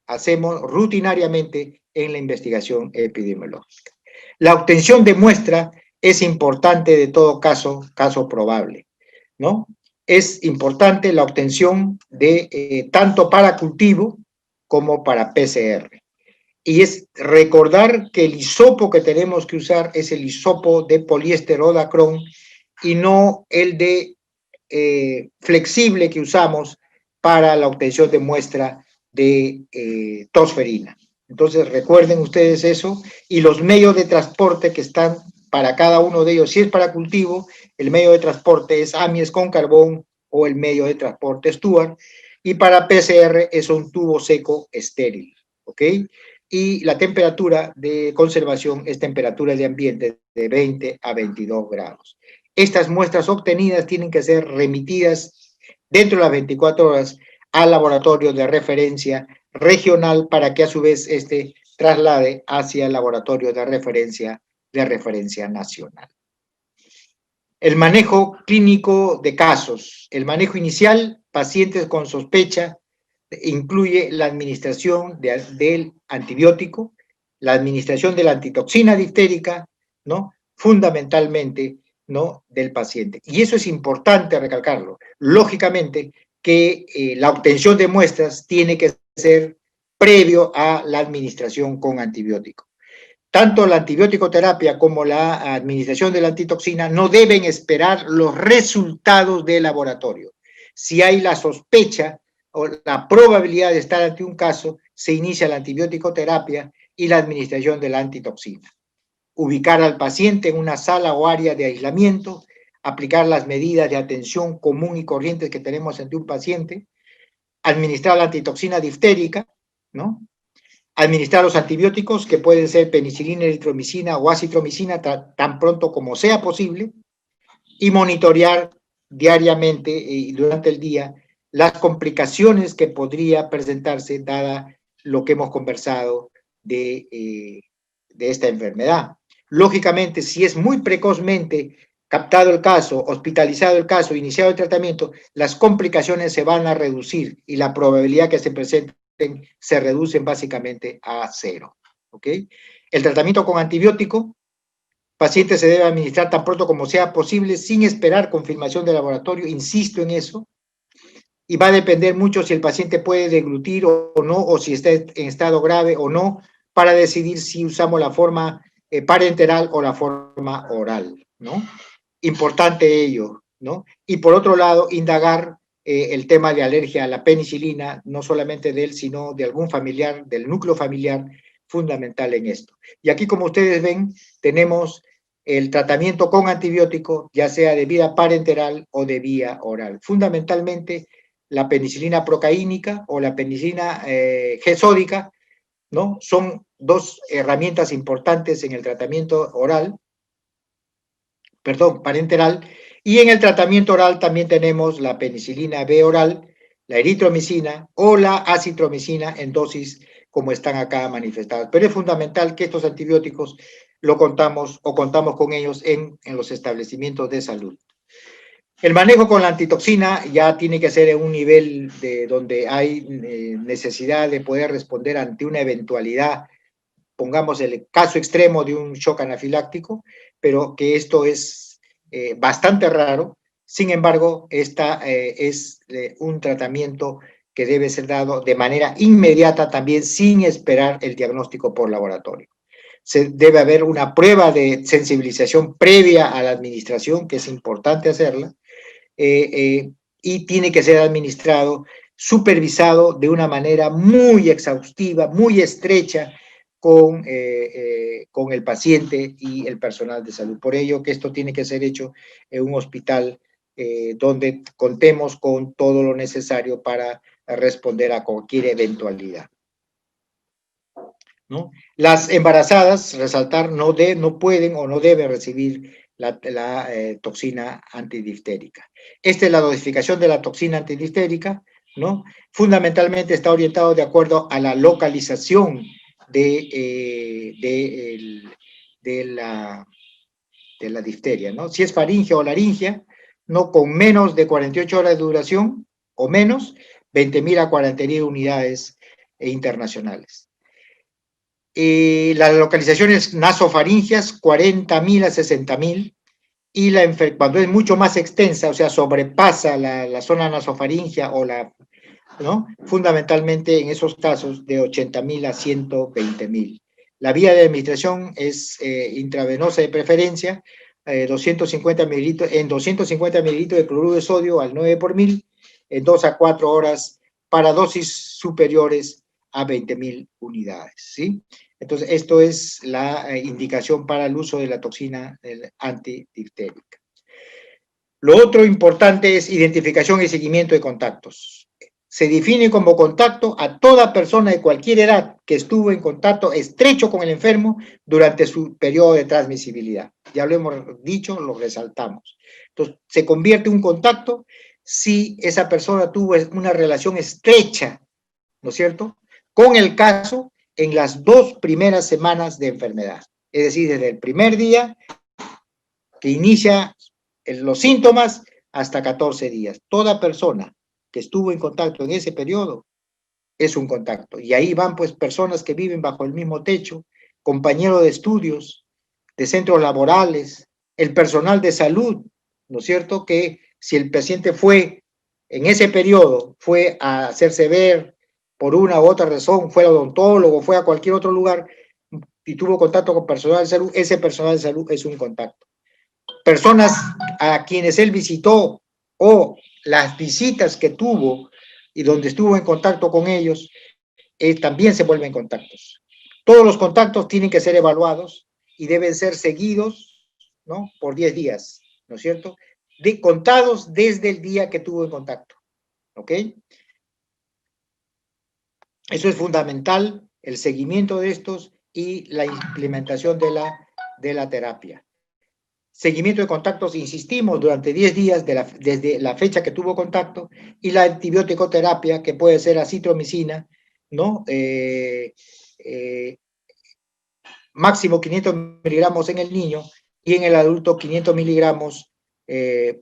hacemos rutinariamente en la investigación epidemiológica. La obtención de muestra es importante de todo caso probable, ¿no? Es importante la obtención de tanto para cultivo como para PCR. Y es recordar que el hisopo que tenemos que usar es el hisopo de poliéster o Dacron y no el de flexible que usamos para la obtención de muestra de tosferina. Entonces recuerden ustedes eso y los medios de transporte que están para cada uno de ellos. Si es para cultivo, el medio de transporte es Amies con carbón o el medio de transporte Stuart, y para PCR es un tubo seco estéril, ¿ok? Y la temperatura de conservación es temperatura de ambiente de 20 a 22 grados. Estas muestras obtenidas tienen que ser remitidas dentro de las 24 horas al laboratorio de referencia regional para que a su vez este traslade hacia el laboratorio de referencia nacional. El manejo clínico de casos. El manejo inicial, pacientes con sospecha, incluye la administración del antibiótico, la administración de la antitoxina diftérica, ¿no? Fundamentalmente ¿no?, del paciente. Y eso es importante recalcarlo. Lógicamente que la obtención de muestras tiene que ser previo a la administración con antibiótico. Tanto la antibiótico terapia como la administración de la antitoxina no deben esperar los resultados del laboratorio. Si hay la sospecha o la probabilidad de estar ante un caso, se inicia la antibiótico terapia y la administración de la antitoxina. Ubicar al paciente en una sala o área de aislamiento, aplicar las medidas de atención común y corrientes que tenemos ante un paciente, administrar la antitoxina diftérica, ¿no?, administrar los antibióticos, que pueden ser penicilina, eritromicina o acitromicina, tan pronto como sea posible, y monitorear diariamente y durante el día las complicaciones que podría presentarse dada lo que hemos conversado de esta enfermedad. Lógicamente, si es muy precozmente captado el caso, hospitalizado el caso, iniciado el tratamiento, las complicaciones se van a reducir y la probabilidad que se presenten se reducen básicamente a 0. ¿Ok? El tratamiento con antibiótico, paciente se debe administrar tan pronto como sea posible, sin esperar confirmación de laboratorio, insisto en eso, y va a depender mucho si el paciente puede deglutir o no, o si está en estado grave o no, para decidir si usamos la forma parenteral o la forma oral, ¿no? Importante ello, ¿no? Y por otro lado, indagar el tema de alergia a la penicilina, no solamente de él, sino de algún familiar, del núcleo familiar, fundamental en esto. Y aquí, como ustedes ven, tenemos el tratamiento con antibiótico, ya sea de vía parenteral o de vía oral. Fundamentalmente, la penicilina procaínica o la penicilina G-sódica, ¿no?, son dos herramientas importantes en el tratamiento oral, parenteral, y en el tratamiento oral también tenemos la penicilina B oral, la eritromicina o la acitromicina en dosis como están acá manifestadas. Pero es fundamental que estos antibióticos contamos con ellos en los establecimientos de salud. El manejo con la antitoxina ya tiene que ser en un nivel de donde hay necesidad de poder responder ante una eventualidad, pongamos el caso extremo de un shock anafiláctico, pero que esto es bastante raro. Sin embargo, esta es un tratamiento que debe ser dado de manera inmediata también, sin esperar el diagnóstico por laboratorio. Debe haber una prueba de sensibilización previa a la administración, que es importante hacerla, y tiene que ser administrado, supervisado de una manera muy exhaustiva, muy estrecha con el paciente y el personal de salud. Por ello que esto tiene que ser hecho en un hospital donde contemos con todo lo necesario para responder a cualquier eventualidad, ¿no? Las embarazadas, resaltar, no pueden o no deben recibir la toxina antidiftérica. Esta es la dosificación de la toxina antidiftérica, ¿no? Fundamentalmente está orientado de acuerdo a la localización de la difteria, ¿no? Si es faringe o laringia, ¿no?, con menos de 48 horas de duración o menos, 20.000 a 40.000 unidades internacionales. Las localizaciones nasofaringias, 40.000 a 60.000, y cuando es mucho más extensa, o sea, sobrepasa la zona nasofaringia ¿no?, fundamentalmente en esos casos de 80.000 a 120.000. La vía de administración es intravenosa de preferencia, 250 mililitros de cloruro de sodio al 9 por mil, en 2 a 4 horas para dosis superiores a 20.000 unidades, ¿sí? Entonces, esto es la indicación para el uso de la toxina antidiftérica. Lo otro importante es identificación y seguimiento de contactos. Se define como contacto a toda persona de cualquier edad que estuvo en contacto estrecho con el enfermo durante su periodo de transmisibilidad. Ya lo hemos dicho, lo resaltamos. Entonces, se convierte en un contacto si esa persona tuvo una relación estrecha, ¿no es cierto?, con el caso en las 2 primeras semanas de enfermedad. Es decir, desde el primer día que inicia los síntomas hasta 14 días. Toda persona que estuvo en contacto en ese periodo es un contacto. Y ahí van pues personas que viven bajo el mismo techo, compañeros de estudios, de centros laborales, el personal de salud, ¿no es cierto? Que si el paciente fue, en ese periodo, fue a hacerse ver por una u otra razón, fue al odontólogo, fue a cualquier otro lugar y tuvo contacto con personal de salud, ese personal de salud es un contacto. Personas a quienes él visitó o las visitas que tuvo y donde estuvo en contacto con ellos, también se vuelven contactos. Todos los contactos tienen que ser evaluados y deben ser seguidos, ¿no? Por 10 días, ¿no es cierto? Contados desde el día que tuvo en contacto, ¿ok? Eso es fundamental, el seguimiento de estos y la implementación de la terapia. Seguimiento de contactos, insistimos, durante 10 días desde la fecha que tuvo contacto, y la antibiótico terapia, que puede ser acitromicina, ¿no? Máximo 500 miligramos en el niño y en el adulto 500 miligramos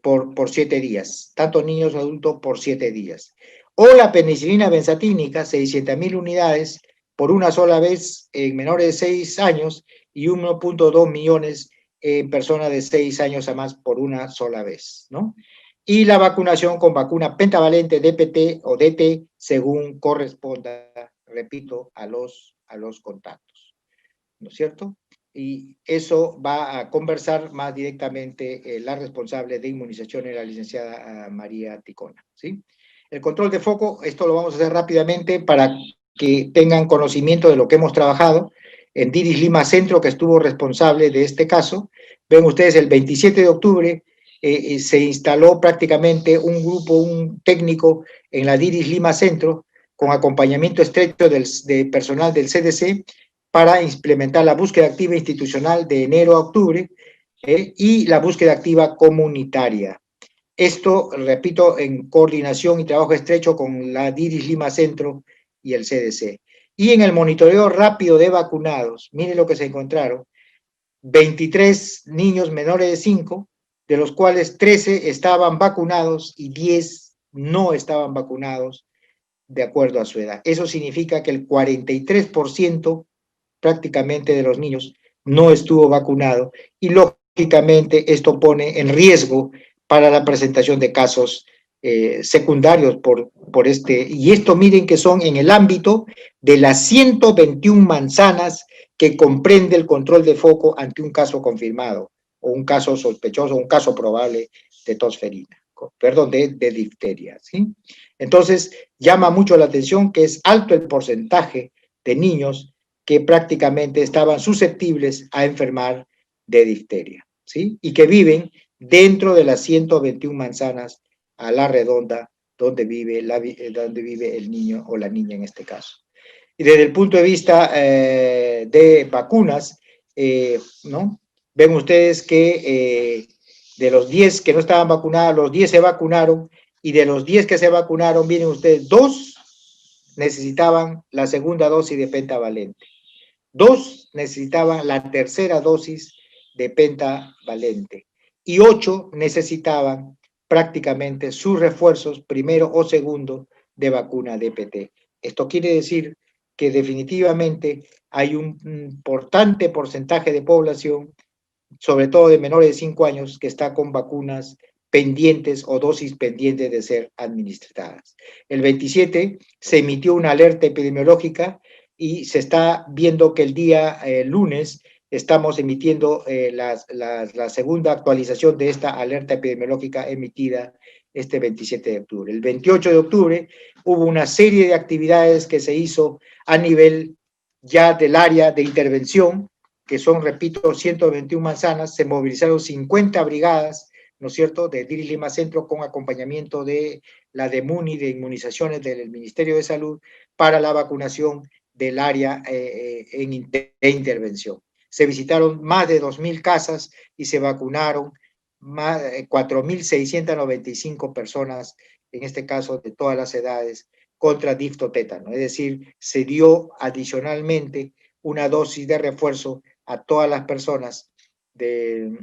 por 7 días, tanto niños adultos por 7 días. O la penicilina benzatínica, 600.000 unidades por una sola vez en menores de 6 años y 1.2 millones en personas de 6 años a más por una sola vez, ¿no? Y la vacunación con vacuna pentavalente DPT o DT según corresponda, repito, a los contactos, ¿no es cierto? Y eso va a conversar más directamente la responsable de inmunizaciones, la licenciada María Ticona, ¿sí? El control de foco, esto lo vamos a hacer rápidamente para que tengan conocimiento de lo que hemos trabajado en Diris Lima Centro, que estuvo responsable de este caso. Ven ustedes, el 27 de octubre se instaló prácticamente un grupo, un técnico en la Diris Lima Centro, con acompañamiento estrecho de personal del CDC, para implementar la búsqueda activa institucional de enero a octubre y la búsqueda activa comunitaria. Esto, repito, en coordinación y trabajo estrecho con la Diris Lima Centro y el CDC. Y en el monitoreo rápido de vacunados, miren lo que se encontraron, 23 niños menores de 5, de los cuales 13 estaban vacunados y 10 no estaban vacunados de acuerdo a su edad. Eso significa que el 43% prácticamente de los niños no estuvo vacunado y lógicamente esto pone en riesgo para la presentación de casos secundarios por este, y esto miren que son en el ámbito de las 121 manzanas que comprende el control de foco ante un caso confirmado o un caso sospechoso, un caso probable de tosferina, perdón, de difteria, ¿sí? Entonces, llama mucho la atención que es alto el porcentaje de niños que prácticamente estaban susceptibles a enfermar de difteria, ¿sí? Y que viven dentro de las 121 manzanas a la redonda donde vive el niño o la niña en este caso. Y desde el punto de vista de vacunas, ¿no? Ven ustedes que de los 10 que no estaban vacunados, los 10 se vacunaron, y de los 10 que se vacunaron, miren ustedes, 2 necesitaban la segunda dosis de pentavalente. 2 necesitaban la tercera dosis de pentavalente y 8 necesitaban prácticamente sus refuerzos primero o segundo de vacuna DPT. Esto quiere decir que definitivamente hay un importante porcentaje de población, sobre todo de menores de 5 años, que está con vacunas pendientes o dosis pendientes de ser administradas. El 27 se emitió una alerta epidemiológica y se está viendo que el día lunes estamos emitiendo la segunda actualización de esta alerta epidemiológica emitida este 27 de octubre. El 28 de octubre hubo una serie de actividades que se hizo a nivel ya del área de intervención, que son, repito, 121 manzanas, se movilizaron 50 brigadas, ¿no es cierto?, de Diris Lima Centro con acompañamiento de la DEMUNI, de inmunizaciones del Ministerio de Salud, para la vacunación del área de intervención. Se visitaron más de 2.000 casas y se vacunaron 4.695 personas, en este caso de todas las edades, contra diftotétano. Es decir, se dio adicionalmente una dosis de refuerzo a todas las personas de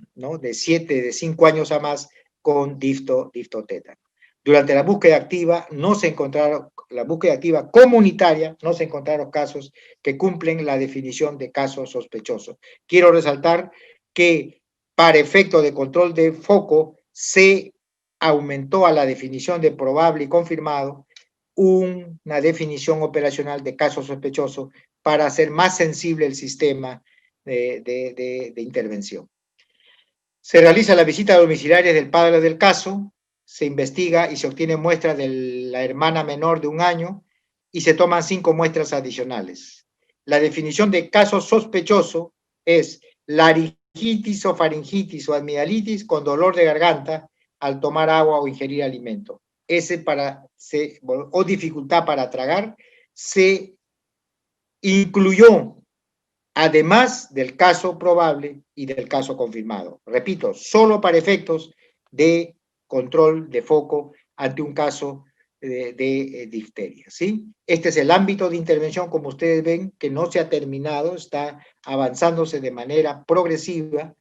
5 años a más con diftotétano. Durante la búsqueda activa no se encontraron, la búsqueda activa comunitaria, no se encontraron casos que cumplen la definición de casos sospechosos. Quiero resaltar que para efecto de control de foco, se aumentó a la definición de probable y confirmado una definición operacional de caso sospechoso para hacer más sensible el sistema de intervención. Se realiza la visita domiciliaria del padre del caso, se investiga y se obtiene muestras de la hermana menor de 1 año y se toman 5 muestras adicionales. La definición de caso sospechoso es laringitis o faringitis o amigdalitis con dolor de garganta al tomar agua o ingerir alimento. O dificultad para tragar, se incluyó además del caso probable y del caso confirmado. Repito, solo para efectos de control de foco ante un caso de difteria, ¿sí? Este es el ámbito de intervención, como ustedes ven, que no se ha terminado, está avanzándose de manera progresiva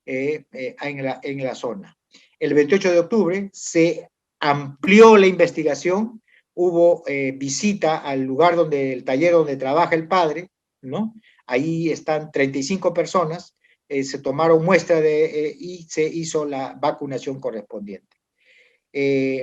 en la zona. El 28 de octubre se amplió la investigación, hubo visita al lugar el taller donde trabaja el padre, ¿no? Ahí están 35 personas, se tomaron muestra y se hizo la vacunación correspondiente.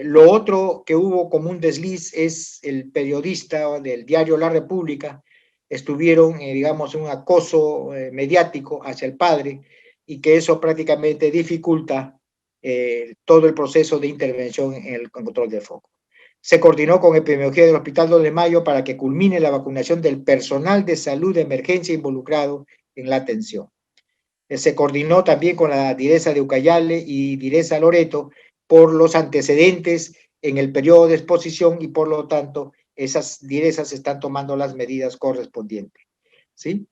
Lo otro que hubo como un desliz es el periodista del diario La República, estuvieron, digamos, un acoso mediático hacia el padre y que eso prácticamente dificulta todo el proceso de intervención en el control de foco. Se coordinó con epidemiología del Hospital 2 de Mayo para que culmine la vacunación del personal de salud de emergencia involucrado en la atención. Se coordinó también con la Direza de Ucayale y Direza Loreto por los antecedentes en el periodo de exposición y por lo tanto esas direzas están tomando las medidas correspondientes, ¿sí?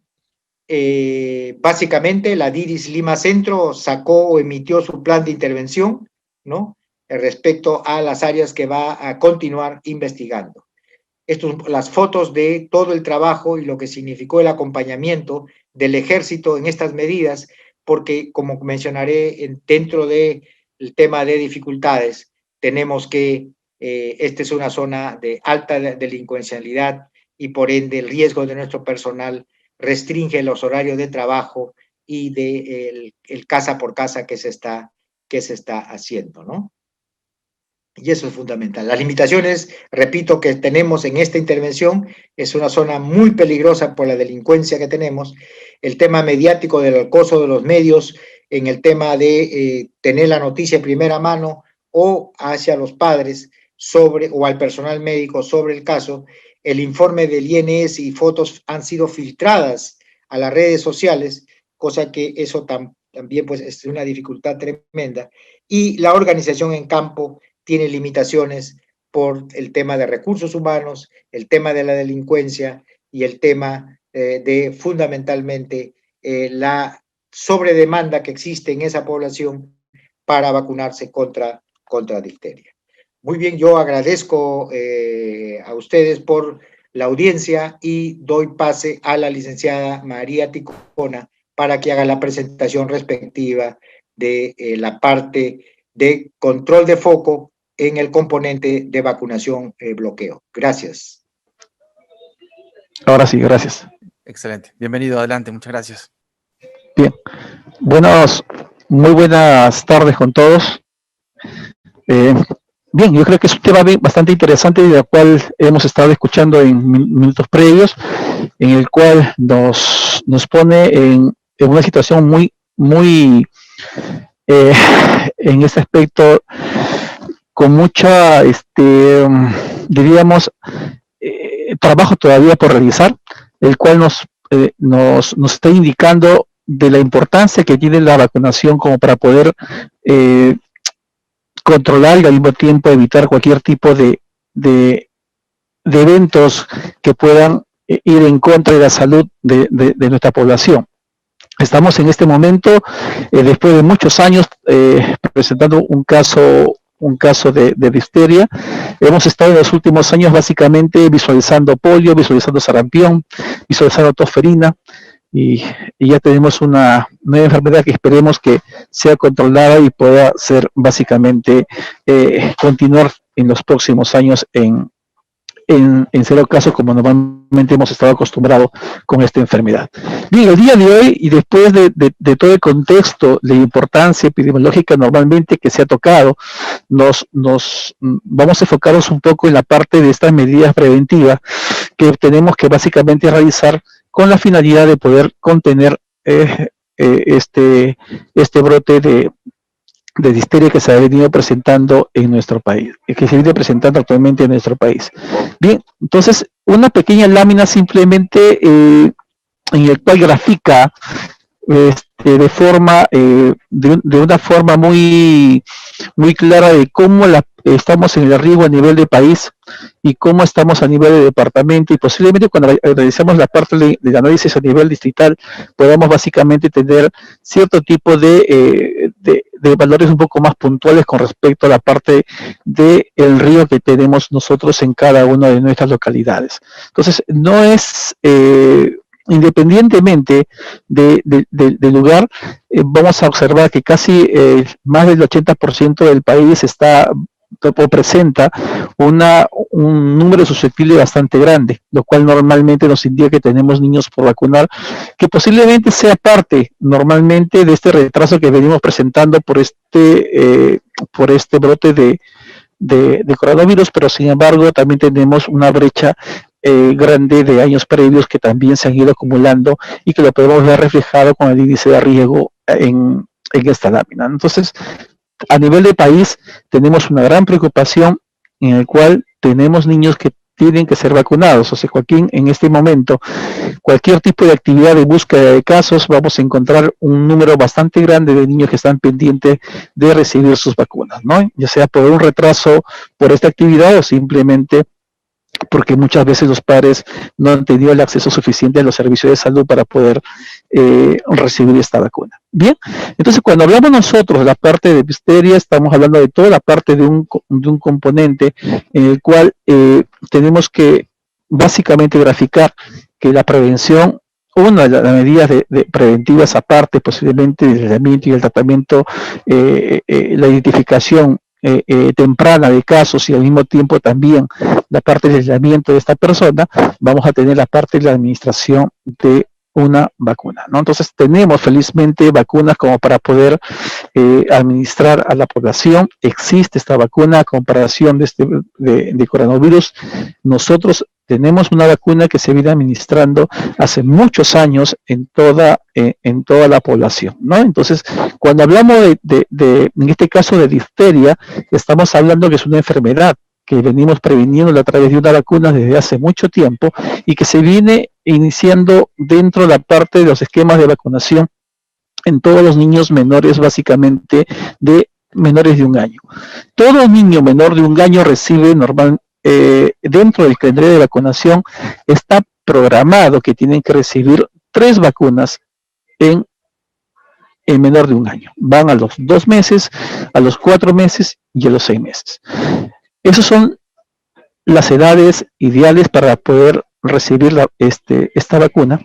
Básicamente la DIRIS Lima Centro sacó o emitió su plan de intervención, ¿no? Respecto a las áreas que va a continuar investigando. Las fotos de todo el trabajo y lo que significó el acompañamiento del ejército en estas medidas, porque como mencionaré dentro del tema de dificultades, tenemos que esta es una zona de alta delincuencialidad y por ende el riesgo de nuestro personal restringe los horarios de trabajo y de el casa por casa que se está haciendo, ¿no? Y eso es fundamental. Las limitaciones, repito, que tenemos en esta intervención, es una zona muy peligrosa por la delincuencia que tenemos, el tema mediático del acoso de los medios, en el tema de tener la noticia en primera mano o hacia los padres o al personal médico sobre el caso, el informe del INS y fotos han sido filtradas a las redes sociales, cosa que eso también pues, es una dificultad tremenda, y la organización en campo tiene limitaciones por el tema de recursos humanos, el tema de la delincuencia y el tema de fundamentalmente la sobredemanda que existe en esa población para vacunarse contra difteria. Muy bien, yo agradezco a ustedes por la audiencia y doy pase a la licenciada María Ticona para que haga la presentación respectiva de la parte de control de foco en el componente de vacunación bloqueo. Gracias. Ahora sí, gracias. Excelente. Bienvenido, adelante, muchas gracias. Bien. Muy buenas tardes con todos. Bien, yo creo que es un tema bastante interesante y del cual hemos estado escuchando en minutos previos, en el cual nos pone en una situación muy en ese aspecto con mucha, diríamos, trabajo todavía por realizar, el cual nos está indicando de la importancia que tiene la vacunación como para poder controlar y al mismo tiempo evitar cualquier tipo de eventos que puedan ir en contra de la salud de nuestra población. Estamos en este momento, después de muchos años, presentando un caso de difteria. Hemos estado en los últimos años básicamente visualizando polio, visualizando sarampión, visualizando tosferina, y ya tenemos una nueva enfermedad que esperemos que sea controlada y pueda ser básicamente continuar en los próximos años en en cero casos como normalmente hemos estado acostumbrados con esta enfermedad. Bien, el día de hoy, y después de todo el contexto de importancia epidemiológica normalmente que se ha tocado, vamos a enfocarnos un poco en la parte de estas medidas preventivas que tenemos que básicamente realizar con la finalidad de poder contener este brote de difteria que se ha venido presentando en nuestro país, que se viene presentando actualmente en nuestro país. Bien, entonces, una pequeña lámina simplemente en el cual grafica de forma, de una forma muy clara de cómo estamos en el riesgo a nivel de país y cómo estamos a nivel de departamento, y posiblemente cuando realizamos la parte del análisis a nivel distrital podamos básicamente tener cierto tipo de valores un poco más puntuales con respecto a la parte del riesgo que tenemos nosotros en cada una de nuestras localidades. Entonces, no es independientemente del lugar, vamos a observar que casi más del 80% del país está o presenta un número susceptible bastante grande, lo cual normalmente nos indica que tenemos niños por vacunar, que posiblemente sea parte normalmente de este retraso que venimos presentando por este brote de coronavirus, pero sin embargo también tenemos una brecha grande de años previos que también se han ido acumulando y que lo podemos ver reflejado con el índice de riesgo en esta lámina. Entonces, a nivel de país tenemos una gran preocupación en el cual tenemos niños que tienen que ser vacunados. O sea, Joaquín, en este momento, cualquier tipo de actividad de búsqueda de casos, vamos a encontrar un número bastante grande de niños que están pendientes de recibir sus vacunas, ¿no? Ya sea por un retraso por esta actividad o simplemente porque muchas veces los padres no han tenido el acceso suficiente a los servicios de salud para poder recibir esta vacuna. Bien, entonces cuando hablamos nosotros de la parte de difteria, estamos hablando de toda la parte de un componente en el cual tenemos que básicamente graficar que la prevención, una de las medidas preventivas aparte posiblemente del aislamiento y el tratamiento, la identificación temprana de casos y al mismo tiempo también la parte del aislamiento de esta persona, vamos a tener la parte de la administración de una vacuna, ¿no? Entonces tenemos felizmente vacunas como para poder administrar a la población. Existe esta vacuna a comparación de coronavirus. Nosotros tenemos una vacuna que se viene administrando hace muchos años en toda la población, ¿no? Entonces, cuando hablamos en este caso de difteria, estamos hablando que es una enfermedad que venimos previniendo a través de una vacuna desde hace mucho tiempo y que se viene iniciando dentro de la parte de los esquemas de vacunación en todos los niños menores, básicamente de menores de 1 año. Todo niño menor de 1 año recibe dentro del calendario de vacunación, está programado que tienen que recibir 3 vacunas en menor de 1 año. Van a los 2 meses, a los 4 meses y a los 6 meses. Esas son las edades ideales para poder recibir esta vacuna.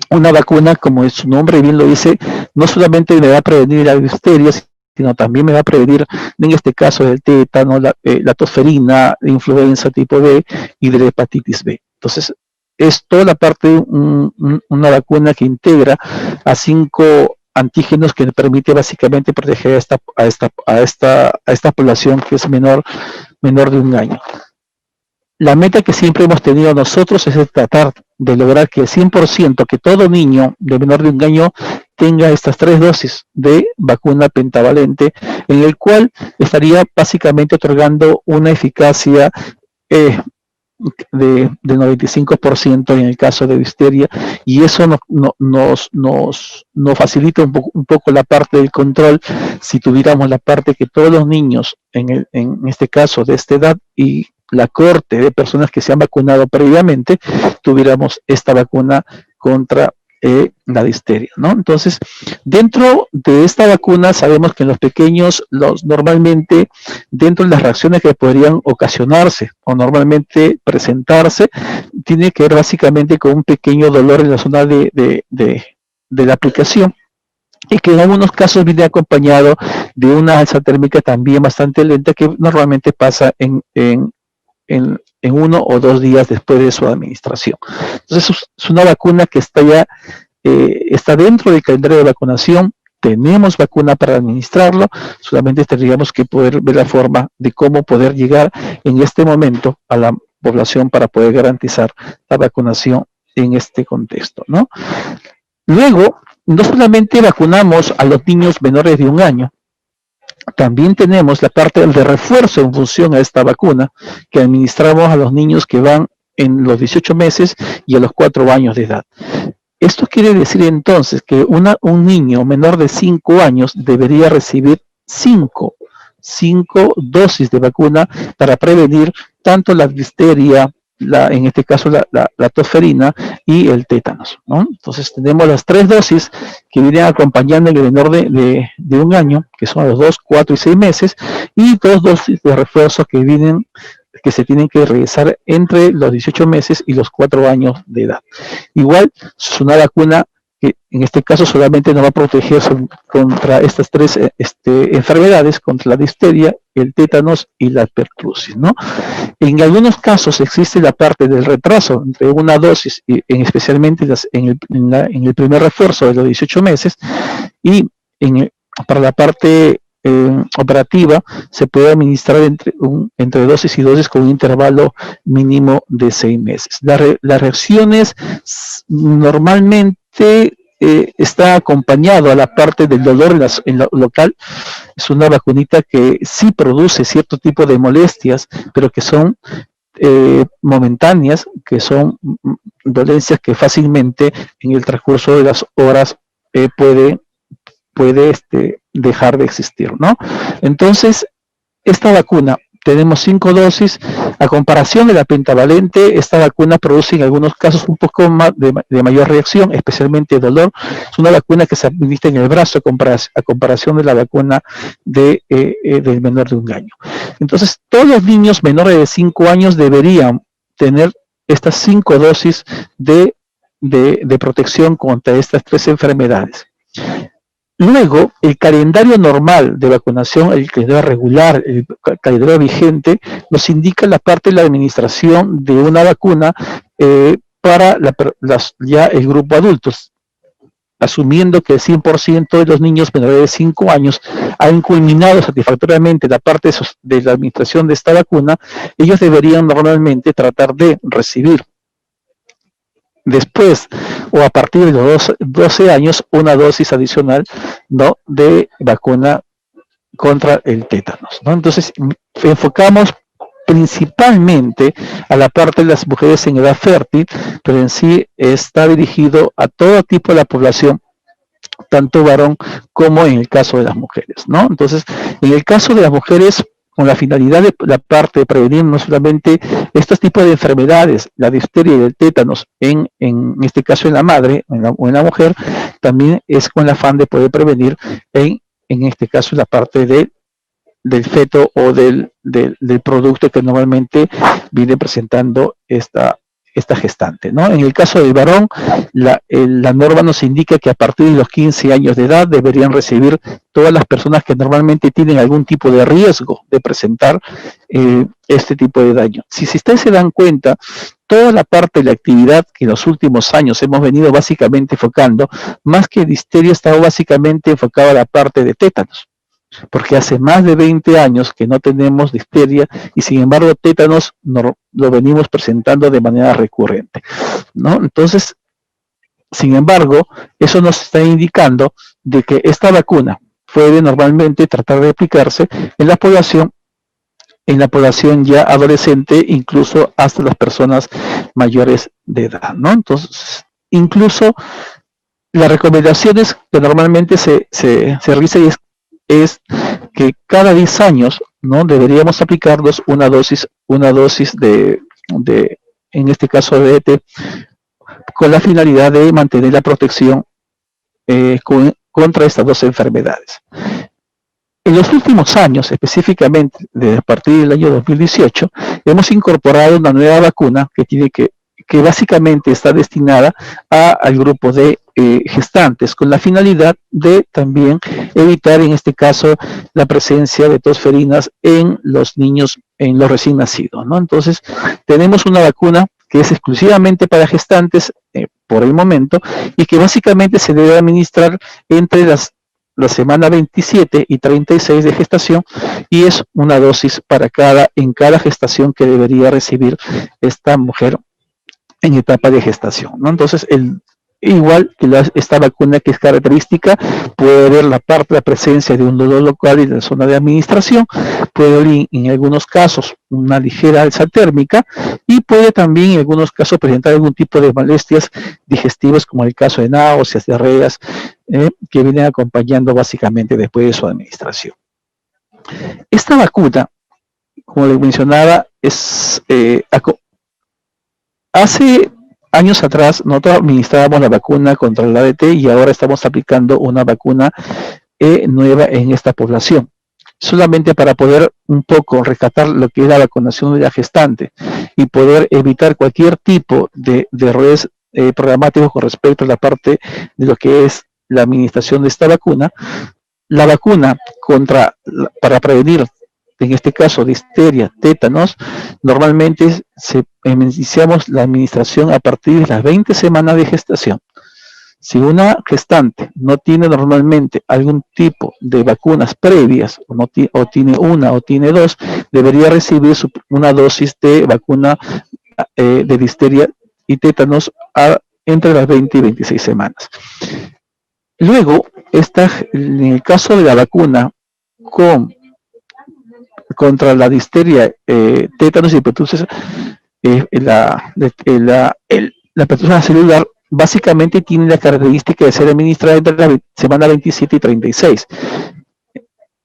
Una vacuna, como su nombre bien lo dice, no solamente me va a prevenir la difteria, sino también me va a prevenir, en este caso, del tétano, la tosferina, la influenza tipo B y de la hepatitis B. Entonces, es toda la parte de una vacuna que integra a 5 antígenos que permite básicamente proteger a esta población que es menor de 1 año. La meta que siempre hemos tenido nosotros es tratar de lograr que el 100%, que todo niño de menor de 1 año tenga estas 3 dosis de vacuna pentavalente, en el cual estaría básicamente otorgando una eficacia de 95% en el caso de difteria, y eso nos facilita un poco la parte del control si tuviéramos la parte que todos los niños, en este caso de esta edad y la cohorte de personas que se han vacunado previamente, tuviéramos esta vacuna contra la difteria, ¿no? Entonces, dentro de esta vacuna sabemos que en los pequeños, normalmente, dentro de las reacciones que podrían ocasionarse o normalmente presentarse, tiene que ver básicamente con un pequeño dolor en la zona de la aplicación, y que en algunos casos viene acompañado de una alza térmica también bastante lenta que normalmente pasa en en 1 o 2 días después de su administración. Entonces es una vacuna que está ya, está dentro del calendario de vacunación. Tenemos vacuna para administrarlo, solamente tendríamos que poder ver la forma de cómo poder llegar en este momento a la población para poder garantizar la vacunación en este contexto, ¿no? Luego, no solamente vacunamos a los niños menores de 1 año, también tenemos la parte de refuerzo en función a esta vacuna que administramos a los niños que van en los 18 meses y a los 4 años de edad. Esto quiere decir entonces que un niño menor de 5 años debería recibir 5 dosis de vacuna para prevenir tanto la difteria, en este caso la tosferina y el tétanos, ¿no? Entonces tenemos las 3 dosis que vienen acompañando en el menor de 1 año, que son los 2, 4 y 6 meses, y 2 dosis de refuerzo que se tienen que realizar entre los 18 meses y los 4 años de edad. Igual, es una vacuna que en este caso solamente nos va a proteger contra estas 3 enfermedades, contra la difteria, el tétanos y la pertussis, ¿no? En algunos casos existe la parte del retraso entre una dosis, y especialmente en el primer refuerzo de los 18 meses, y para la parte operativa se puede administrar entre dosis y dosis con un intervalo mínimo de 6 meses. Las reacciones normalmente está acompañado a la parte del dolor en lo local. Es una vacunita que sí produce cierto tipo de molestias, pero que son momentáneas, que son dolencias que fácilmente en el transcurso de las horas puede dejar de existir, ¿no? Entonces, esta vacuna, tenemos 5 dosis, a comparación de la pentavalente, esta vacuna produce en algunos casos un poco más de mayor reacción, especialmente dolor. Es una vacuna que se administra en el brazo a comparación de la vacuna del menor de 1 año. Entonces, todos los niños menores de 5 años deberían tener estas 5 dosis de protección contra estas 3 enfermedades. Luego, el calendario normal de vacunación, el calendario regular, el calendario vigente, nos indica la parte de la administración de una vacuna para ya el grupo adultos, asumiendo que el 100% de los niños menores de 5 años han culminado satisfactoriamente la parte de la administración de esta vacuna. Ellos deberían normalmente tratar de recibir después o a partir de los 12 años una dosis adicional, ¿no?, de vacuna contra el tétanos, ¿no? Entonces enfocamos principalmente a la parte de las mujeres en edad fértil, pero en sí está dirigido a todo tipo de la población, tanto varón como en el caso de las mujeres, ¿no? Entonces, en el caso de las mujeres, con la finalidad de la parte de prevenir no solamente estos tipos de enfermedades, la difteria y el tétanos, en este caso en la madre o en la mujer, también es con el afán de poder prevenir en este caso la parte del feto o del producto que normalmente viene presentando esta gestante, ¿no? En el caso del varón, la norma nos indica que a partir de los 15 años de edad deberían recibir todas las personas que normalmente tienen algún tipo de riesgo de presentar este tipo de daño. Si ustedes se dan cuenta, toda la parte de la actividad que en los últimos años hemos venido básicamente enfocando, más que difteria, estaba básicamente enfocado a la parte de tétanos, porque hace más de 20 años que no tenemos difteria y sin embargo tétanos lo venimos presentando de manera recurrente, ¿no? Entonces, sin embargo, eso nos está indicando de que esta vacuna puede normalmente tratar de aplicarse en la población ya adolescente, incluso hasta las personas mayores de edad, ¿no? Entonces, incluso las recomendaciones que normalmente se realizan es que cada 10 años, ¿no?, deberíamos aplicarnos una dosis de en este caso de ET, con la finalidad de mantener la protección contra estas 2 enfermedades. En los últimos años, específicamente desde a partir del año 2018, hemos incorporado una nueva vacuna que básicamente está destinada al grupo de gestantes, con la finalidad de también evitar en este caso la presencia de tosferinas en los niños, en los recién nacidos, ¿no? Entonces, tenemos una vacuna que es exclusivamente para gestantes por el momento y que básicamente se debe administrar entre la semana 27 y 36 de gestación, y es una dosis en cada gestación que debería recibir esta mujer en etapa de gestación, ¿no? Entonces, igual que esta vacuna que es característica, puede haber la presencia de un dolor local en la zona de administración, puede haber en algunos casos una ligera alza térmica y puede también en algunos casos presentar algún tipo de molestias digestivas, como el caso de náuseas, diarreas, que vienen acompañando básicamente después de su administración. Esta vacuna, como les mencionaba, hace años atrás nosotros administrábamos la vacuna contra el ADT y ahora estamos aplicando una vacuna nueva en esta población, solamente para poder un poco rescatar lo que es la vacunación de la gestante y poder evitar cualquier tipo de errores programáticos con respecto a la parte de lo que es la administración de esta vacuna. La vacuna para prevenir, en este caso, difteria, tétanos, normalmente iniciamos la administración a partir de las 20 semanas de gestación. Si una gestante no tiene normalmente algún tipo de vacunas previas, o tiene una o tiene dos, debería recibir una dosis de vacuna de difteria y tétanos entre las 20 y 26 semanas. Luego, en el caso de la vacuna contra la difteria, tétanos y pertussis, la pertussis celular básicamente tiene la característica de ser administrada entre la semana 27 y 36.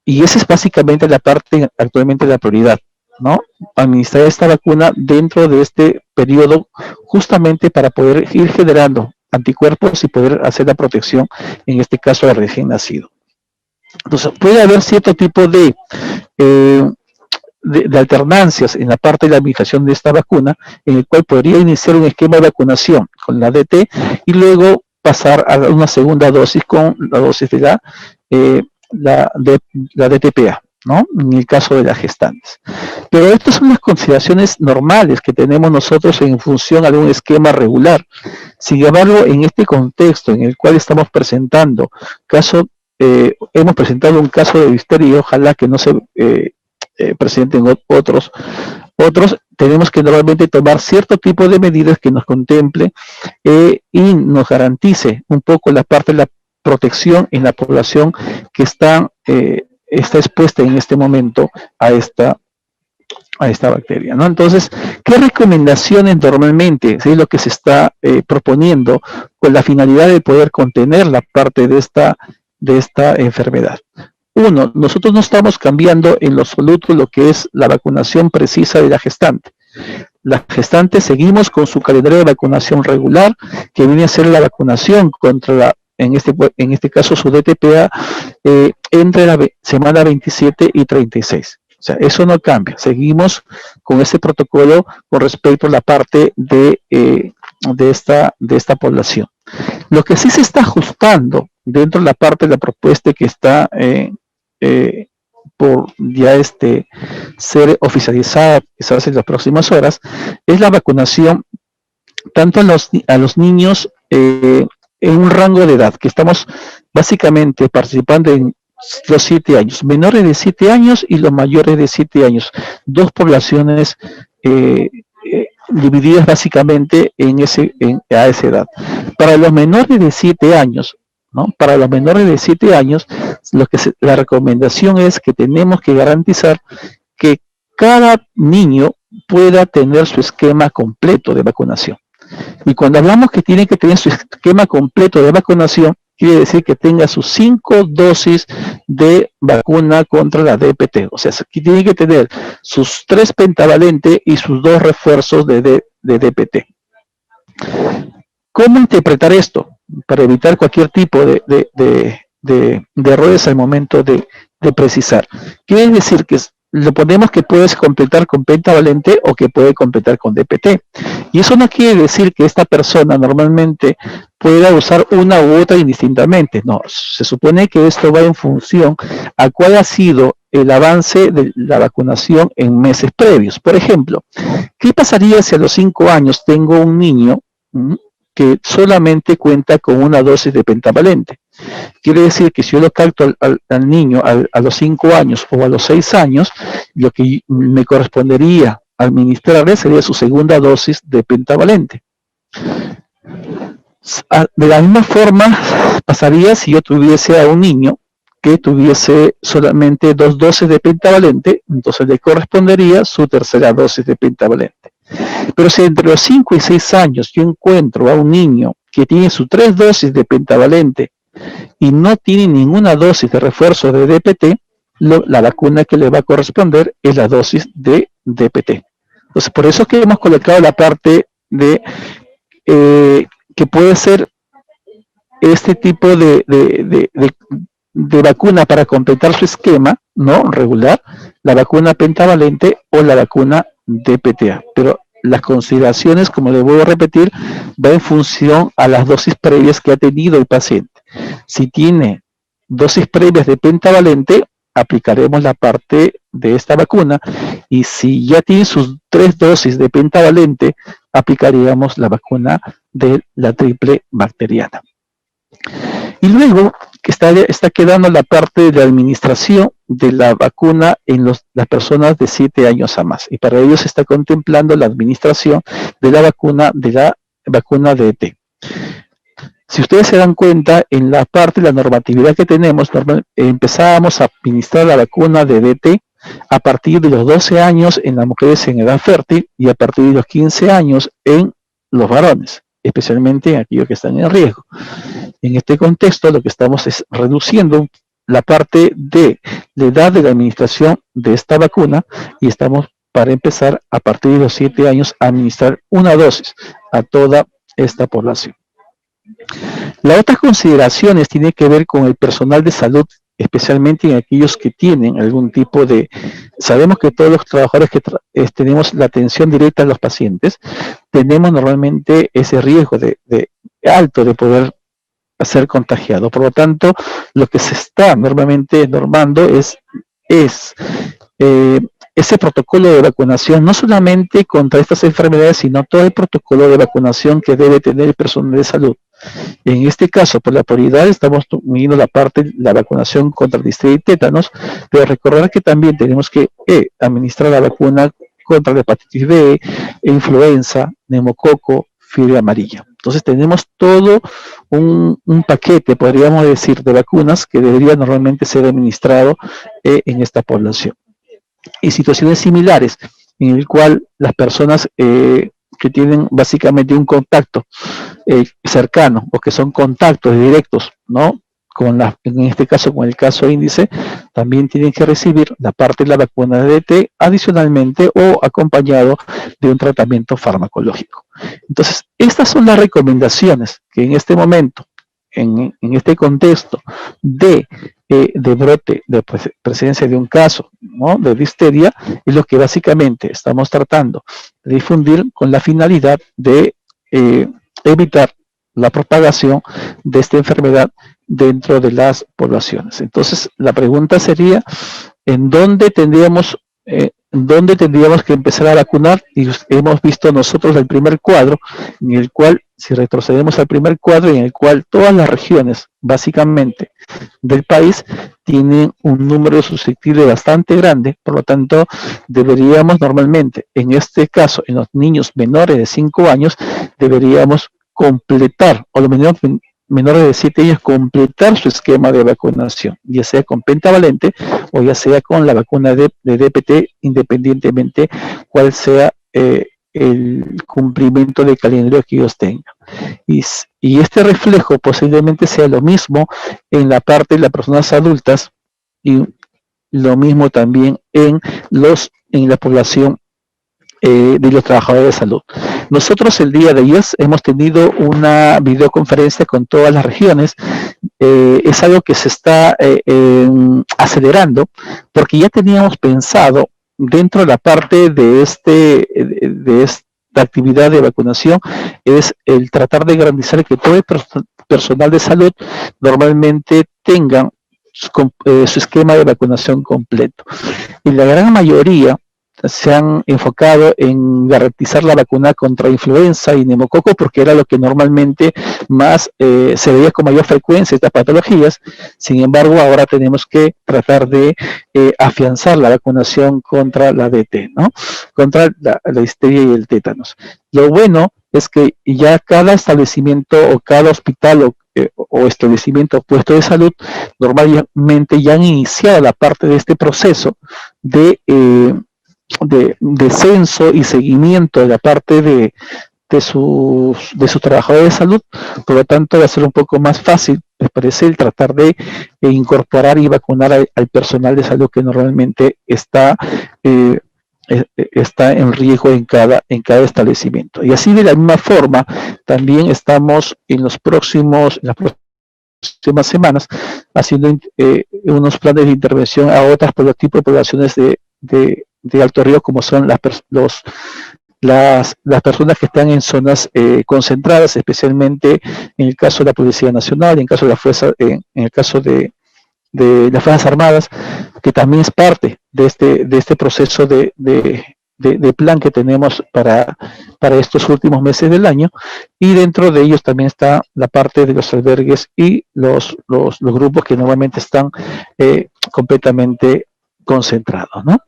Y esa es básicamente la parte actualmente de la prioridad, ¿no? Administrar esta vacuna dentro de este periodo, justamente para poder ir generando anticuerpos y poder hacer la protección, en este caso al recién nacido. Entonces, puede haber cierto tipo de alternancias en la parte de la administración de esta vacuna, en el cual podría iniciar un esquema de vacunación con la DT y luego pasar a una segunda dosis con la dosis de la DTPA, ¿no? En el caso de las gestantes. Pero estas son las consideraciones normales que tenemos nosotros en función a un esquema regular. Sin embargo, en este contexto en el cual estamos presentando hemos presentado un caso de difteria y ojalá que no se presenten otros, tenemos que normalmente tomar cierto tipo de medidas que nos contemple y nos garantice un poco la parte de la protección en la población que está expuesta en este momento a esta bacteria, ¿no? Entonces, ¿qué recomendaciones normalmente es lo que se está proponiendo con la finalidad de poder contener la parte de esta enfermedad? Uno, nosotros no estamos cambiando en lo absoluto lo que es la vacunación precisa de la gestante. La gestante seguimos con su calendario de vacunación regular, que viene a ser la vacunación contra en este caso su DTPA, entre la semana 27 y 36. O sea, eso no cambia. Seguimos con ese protocolo con respecto a la parte de esta población. Lo que sí se está ajustando dentro de la parte de la propuesta que está por ya ser oficializada quizás en las próximas horas, es la vacunación tanto a los niños en un rango de edad, que estamos básicamente participando en los 7 años, menores de 7 años y los mayores de 7 años, dos poblaciones divididas básicamente a esa edad. Para los menores de 7 años, ¿no? Para los menores de 7 años, la recomendación es que tenemos que garantizar que cada niño pueda tener su esquema completo de vacunación. Y cuando hablamos que tiene que tener su esquema completo de vacunación, quiere decir que tenga sus 5 dosis de vacuna contra la DPT. O sea, que tiene que tener sus 3 pentavalentes y sus 2 refuerzos de DPT. ¿Cómo interpretar esto? Para evitar cualquier tipo de errores al momento de precisar. Quiere decir que lo ponemos que puedes completar con pentavalente o que puede completar con DPT. Y eso no quiere decir que esta persona normalmente pueda usar una u otra indistintamente. No, se supone que esto va en función a cuál ha sido el avance de la vacunación en meses previos. Por ejemplo, ¿qué pasaría si a los 5 años tengo un niño que solamente cuenta con una dosis de pentavalente? Quiere decir que si yo lo capto al niño a los 5 años o a los 6 años, lo que me correspondería administrarle sería su segunda dosis de pentavalente. De la misma forma pasaría si yo tuviese a un niño que tuviese solamente 2 dosis de pentavalente, entonces le correspondería su tercera dosis de pentavalente. Pero si entre los 5 y 6 años yo encuentro a un niño que tiene sus 3 dosis de pentavalente y no tiene ninguna dosis de refuerzo de DPT, la vacuna que le va a corresponder es la dosis de DPT. Entonces, por eso es que hemos colocado la parte de que puede ser este tipo de vacuna para completar su esquema, ¿no? Regular, la vacuna pentavalente o la vacuna DPTA. Pero las consideraciones, como le voy a repetir, va en función a las dosis previas que ha tenido el paciente. Si tiene dosis previas de pentavalente, aplicaremos la parte de esta vacuna, y si ya tiene sus 3 dosis de pentavalente, aplicaríamos la vacuna de la triple bacteriana. Y luego está quedando la parte de la administración de la vacuna en las personas de 7 años a más, y para ello se está contemplando la administración de la vacuna de ET. Si ustedes se dan cuenta, en la parte de la normatividad que tenemos, empezábamos a administrar la vacuna de DT a partir de los 12 años en las mujeres en edad fértil y a partir de los 15 años en los varones, especialmente en aquellos que están en riesgo. En este contexto, lo que estamos es reduciendo la parte de la edad de la administración de esta vacuna, y estamos para empezar a partir de los 7 años a administrar una dosis a toda esta población. Las otras consideraciones tienen que ver con el personal de salud, especialmente en aquellos que tienen algún tipo de... Sabemos que todos los trabajadores que tenemos la atención directa a los pacientes, tenemos normalmente ese riesgo alto de poder ser contagiado. Por lo tanto, lo que se está normalmente normando es ese protocolo de vacunación, no solamente contra estas enfermedades, sino todo el protocolo de vacunación que debe tener el personal de salud. En este caso, por la prioridad, estamos midiendo la parte de la vacunación contra distrito y tétanos, pero recordar que también tenemos que administrar la vacuna contra la hepatitis B, influenza, neumococo, fiebre amarilla. Entonces tenemos todo un paquete, podríamos decir, de vacunas que debería normalmente ser administrado en esta población. Y situaciones similares, en el cual las personas que tienen básicamente un contacto cercano, o que son contactos directos, ¿no? En este caso, con el caso índice, también tienen que recibir la parte de la vacuna de DT adicionalmente o acompañado de un tratamiento farmacológico. Entonces, estas son las recomendaciones que en este momento, en este contexto de brote, de presencia de un caso, ¿no?, de difteria, es lo que básicamente estamos tratando de difundir con la finalidad de evitar la propagación de esta enfermedad dentro de las poblaciones. Entonces, la pregunta sería, ¿en dónde tendríamos que empezar a vacunar? Y hemos visto nosotros el primer cuadro, en el cual, si retrocedemos al primer cuadro, en el cual todas las regiones, básicamente, del país, tienen un número susceptible bastante grande. Por lo tanto, deberíamos normalmente, en este caso, en los niños menores de 5 años, deberíamos completar, o los menores de 7 años, completar su esquema de vacunación, ya sea con pentavalente o ya sea con la vacuna de DPT, independientemente cuál sea el cumplimiento de calendario que ellos tengan. Y este reflejo posiblemente sea lo mismo en la parte de las personas adultas, y lo mismo también en la población de los trabajadores de salud. Nosotros el día de ayer hemos tenido una videoconferencia con todas las regiones, es algo que se está acelerando, porque ya teníamos pensado dentro de la parte de esta actividad de vacunación, es el tratar de garantizar que todo el personal de salud normalmente tengan su esquema de vacunación completo. Y la gran mayoría se han enfocado en garantizar la vacuna contra influenza y neumococo, porque era lo que normalmente más se veía con mayor frecuencia estas patologías. Sin embargo, ahora tenemos que tratar de afianzar la vacunación contra la DT, ¿no? Contra la histeria y el tétanos. Lo bueno es que ya cada establecimiento o cada hospital o establecimiento puesto de salud normalmente ya han iniciado la parte de este proceso de censo y seguimiento de la parte de sus trabajadores de salud. Por lo tanto, va a ser un poco más fácil, me parece, el tratar de incorporar y vacunar al personal de salud que normalmente está en riesgo en cada establecimiento. Y así, de la misma forma, también estamos en las próximas semanas haciendo unos planes de intervención a otros tipos de poblaciones de alto riesgo, como son las personas que están en zonas concentradas, especialmente en el caso de la Policía Nacional, en el caso de la Fuerza, en el caso de las Fuerzas Armadas, que también es parte de este proceso de plan que tenemos para estos últimos meses del año, y dentro de ellos también está la parte de los albergues y los grupos que normalmente están completamente concentrados, ¿no?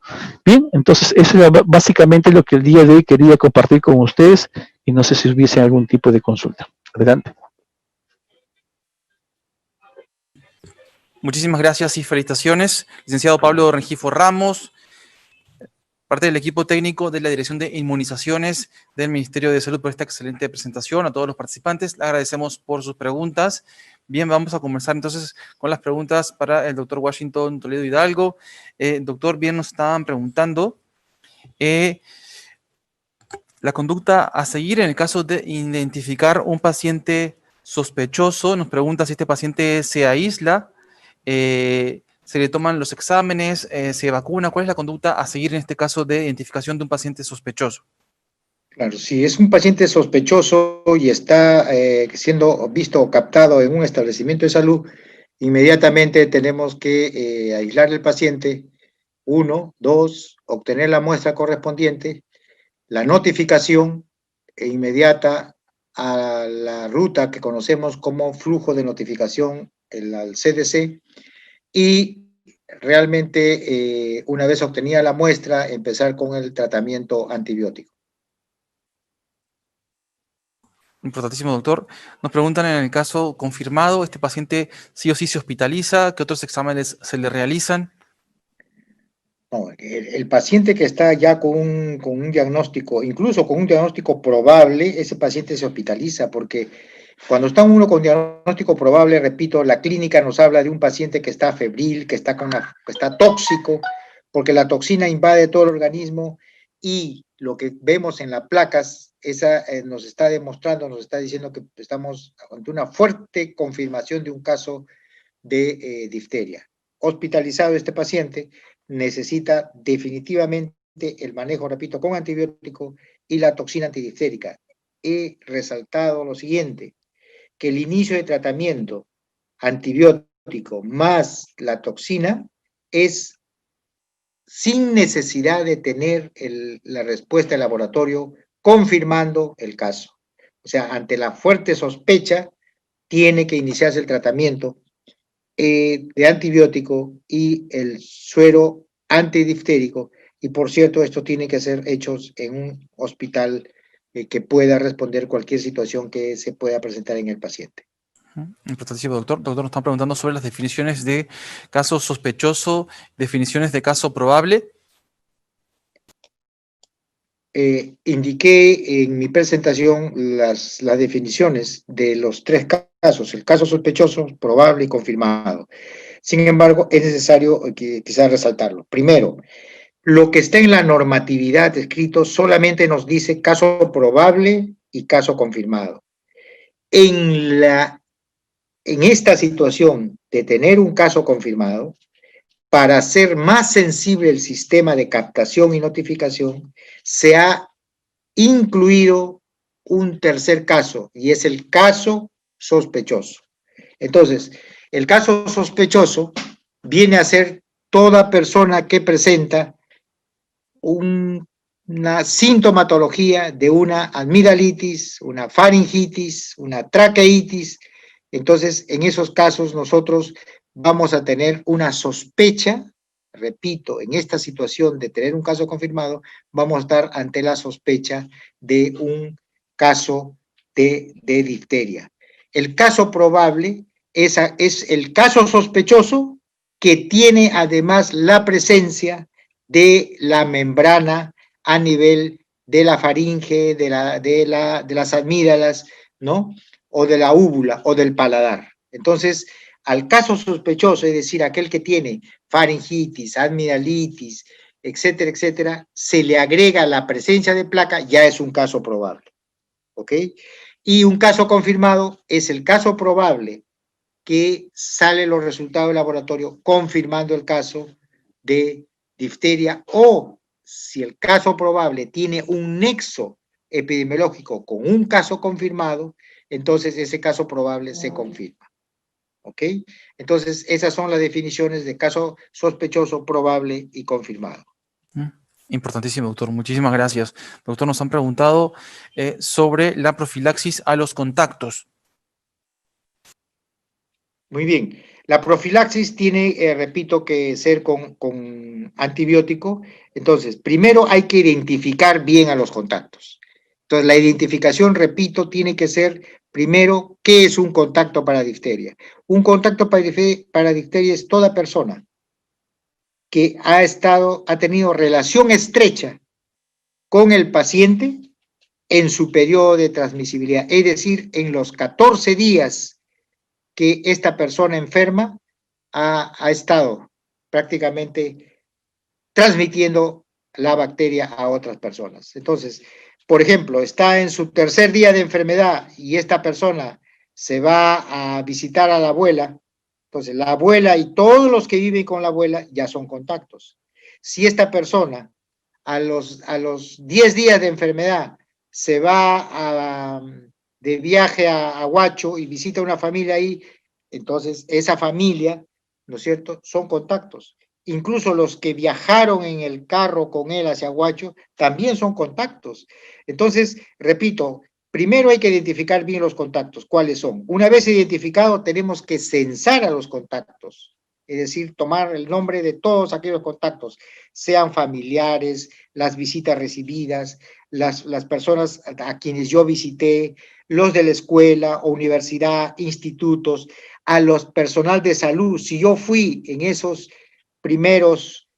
Bien, entonces eso es básicamente lo que el día de hoy quería compartir con ustedes, y no sé si hubiese algún tipo de consulta. Adelante. Muchísimas gracias y felicitaciones, licenciado Pablo Rengifo Ramos, parte del equipo técnico de la Dirección de Inmunizaciones del Ministerio de Salud, por esta excelente presentación. A todos los participantes, le agradecemos por sus preguntas. Bien, vamos a comenzar entonces con las preguntas para el doctor Washington Toledo Hidalgo. Doctor, bien, nos estaban preguntando la conducta a seguir en el caso de identificar un paciente sospechoso. Nos pregunta si este paciente se aísla, se le toman los exámenes, se vacuna. ¿Cuál es la conducta a seguir en este caso de identificación de un paciente sospechoso? Claro, si es un paciente sospechoso y está siendo visto o captado en un establecimiento de salud, inmediatamente tenemos que aislar al paciente. 1, 2, obtener la muestra correspondiente, la notificación inmediata a la ruta que conocemos como flujo de notificación al CDC, y realmente una vez obtenida la muestra, empezar con el tratamiento antibiótico. Importantísimo, doctor. Nos preguntan, en el caso confirmado, ¿este paciente sí o sí se hospitaliza? ¿Qué otros exámenes se le realizan? No, el paciente que está ya con un diagnóstico, incluso con un diagnóstico probable, ese paciente se hospitaliza, porque cuando está uno con diagnóstico probable, repito, la clínica nos habla de un paciente que está febril, que está tóxico, porque la toxina invade todo el organismo, y lo que vemos en las placas, esa nos está demostrando, nos está diciendo que estamos ante una fuerte confirmación de un caso de difteria. Hospitalizado este paciente, necesita definitivamente el manejo, repito, con antibiótico y la toxina antidiftérica. He resaltado lo siguiente, que el inicio de tratamiento antibiótico más la toxina es sin necesidad de tener la respuesta del laboratorio confirmando el caso. O sea, ante la fuerte sospecha, tiene que iniciarse el tratamiento de antibiótico y el suero antidiftérico, y por cierto, esto tiene que ser hechos en un hospital que pueda responder cualquier situación que se pueda presentar en el paciente. Importantísimo, doctor. Doctor, nos están preguntando sobre las definiciones de caso sospechoso, definiciones de caso probable. Indiqué en mi presentación las definiciones de los tres casos: el caso sospechoso, probable y confirmado. Sin embargo, es necesario quizás resaltarlo. Primero, lo que está en la normatividad escrito solamente nos dice caso probable y caso confirmado. En en esta situación de tener un caso confirmado, para hacer más sensible el sistema de captación y notificación, se ha incluido un tercer caso, y es el caso sospechoso. Entonces, el caso sospechoso viene a ser toda persona que presenta una sintomatología de una amigdalitis, una faringitis, una traqueitis. Entonces, en esos casos nosotros vamos a tener una sospecha, repito, en esta situación de tener un caso confirmado, vamos a estar ante la sospecha de un caso de difteria. El caso probable es el caso sospechoso que tiene además la presencia de la membrana a nivel de la faringe, de las amígdalas, ¿no? O de la úvula o del paladar. Entonces, al caso sospechoso, es decir, aquel que tiene faringitis, amigdalitis, etcétera, etcétera, se le agrega la presencia de placa, ya es un caso probable. ¿Ok? Y un caso confirmado es el caso probable que salen los resultados del laboratorio confirmando el caso de difteria, o si el caso probable tiene un nexo epidemiológico con un caso confirmado, entonces ese caso probable se confirma. ¿Ok? Entonces, esas son las definiciones de caso sospechoso, probable y confirmado. Importantísimo, doctor. Muchísimas gracias. Doctor, nos han preguntado sobre la profilaxis a los contactos. Muy bien. La profilaxis tiene, repito, que ser con antibiótico. Entonces, primero hay que identificar bien a los contactos. Entonces, la identificación, repito, tiene que ser primero, ¿qué es un contacto para difteria? Un contacto para difteria es toda persona que ha tenido relación estrecha con el paciente en su periodo de transmisibilidad, es decir, en los 14 días que esta persona enferma ha estado prácticamente transmitiendo la bacteria a otras personas. Entonces, por ejemplo, está en su tercer día de enfermedad y esta persona se va a visitar a la abuela, entonces la abuela y todos los que viven con la abuela ya son contactos. Si esta persona a los 10 días de enfermedad se va de viaje a Huacho y visita una familia ahí, entonces esa familia, ¿no es cierto?, son contactos. Incluso los que viajaron en el carro con él hacia Huacho también son contactos. Entonces, repito, primero hay que identificar bien los contactos, cuáles son. Una vez identificado, tenemos que censar a los contactos, es decir, tomar el nombre de todos aquellos contactos, sean familiares, las visitas recibidas, las personas a quienes yo visité, los de la escuela o universidad, institutos, a los personal de salud. Si yo fui en esos primeros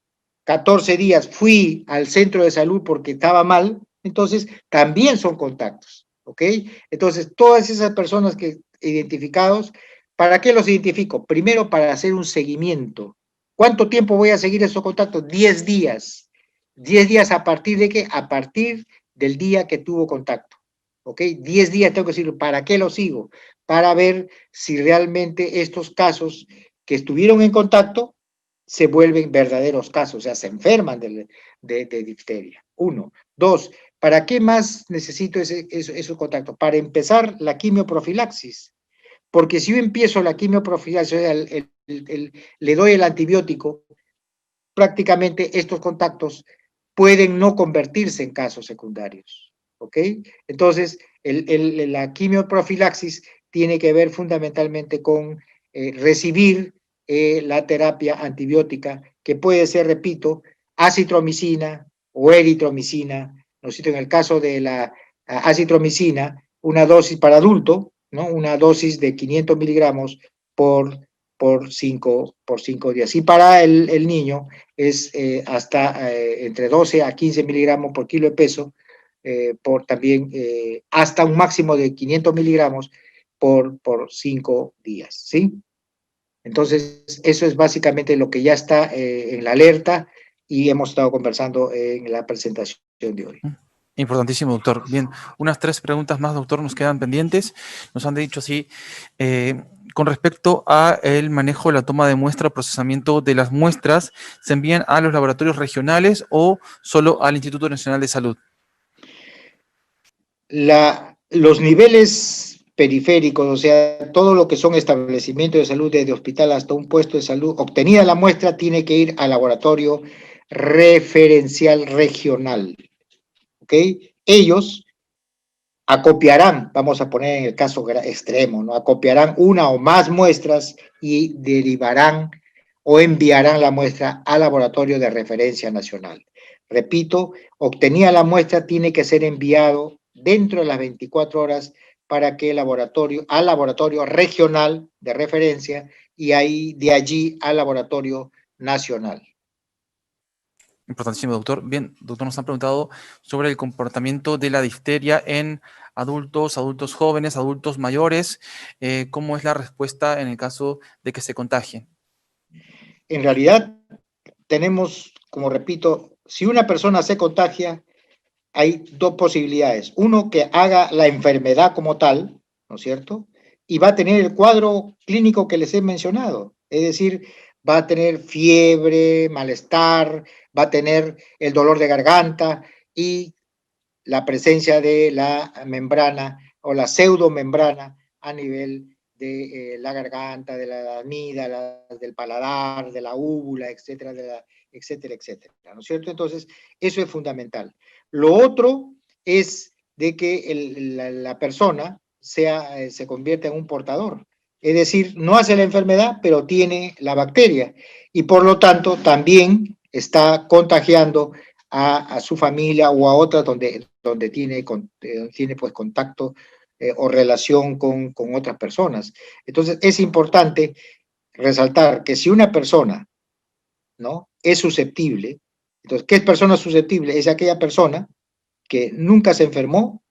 14 días, fui al centro de salud porque estaba mal, entonces también son contactos, ¿ok? Entonces, todas esas personas que identificados, ¿para qué los identifico? Primero, para hacer un seguimiento. ¿Cuánto tiempo voy a seguir esos contactos? 10 días. 10 días a partir de qué? A partir del día que tuvo contacto. ¿Ok? 10 días tengo que decir, ¿para qué lo sigo? Para ver si realmente estos casos que estuvieron en contacto se vuelven verdaderos casos, o sea, se enferman de difteria. 1. 2. ¿Para qué más necesito esos contactos? Para empezar la quimioprofilaxis. Porque si yo empiezo la quimioprofilaxis, o sea, le doy el antibiótico, prácticamente estos contactos pueden no convertirse en casos secundarios. ¿Ok? Entonces, la quimioprofilaxis tiene que ver fundamentalmente con recibir la terapia antibiótica, que puede ser, repito, acitromicina o eritromicina, ¿no es cierto? En el caso de la acitromicina, una dosis para adulto, ¿no? Una dosis de 500 miligramos por 5 días. Y para el niño es hasta entre 12 a 15 miligramos por kilo de peso, por también hasta un máximo de 500 miligramos por 5 días, ¿sí? Entonces, eso es básicamente lo que ya está en la alerta y hemos estado conversando en la presentación de hoy. Importantísimo, doctor. Bien, unas 3 preguntas más, doctor, nos quedan pendientes. Nos han dicho así, con respecto a el manejo de la toma de muestra, procesamiento de las muestras, ¿se envían a los laboratorios regionales o solo al Instituto Nacional de Salud? Los niveles periféricos, o sea, todo lo que son establecimientos de salud, desde hospital hasta un puesto de salud, obtenida la muestra, tiene que ir al laboratorio referencial regional. ¿Ok? Ellos acopiarán, vamos a poner en el caso extremo, ¿no? Acopiarán una o más muestras y derivarán o enviarán la muestra al laboratorio de referencia nacional. Repito, obtenida la muestra, tiene que ser enviado dentro de las 24 horas para que al laboratorio regional de referencia y ahí de allí al laboratorio nacional. Importantísimo, doctor. Bien, doctor, nos han preguntado sobre el comportamiento de la difteria en adultos, adultos jóvenes, adultos mayores. ¿Cómo es la respuesta en el caso de que se contagien? En realidad, tenemos, como repito, si una persona se contagia, hay 2 posibilidades. Uno, que haga la enfermedad como tal, ¿no es cierto? Y va a tener el cuadro clínico que les he mencionado. Es decir, va a tener fiebre, malestar, va a tener el dolor de garganta y la presencia de la membrana o la pseudomembrana a nivel de la garganta, de la amígdala, del paladar, de la úvula, etcétera, etcétera, etcétera, ¿no es cierto? Entonces, eso es fundamental. Lo otro es de que la persona se convierta en un portador, es decir, no hace la enfermedad, pero tiene la bacteria y por lo tanto también está contagiando a su familia o a otras donde tiene pues contacto o relación con otras personas. Entonces es importante resaltar que si una persona, ¿no?, es susceptible, entonces, ¿qué es persona susceptible? Es aquella persona que nunca se enfermó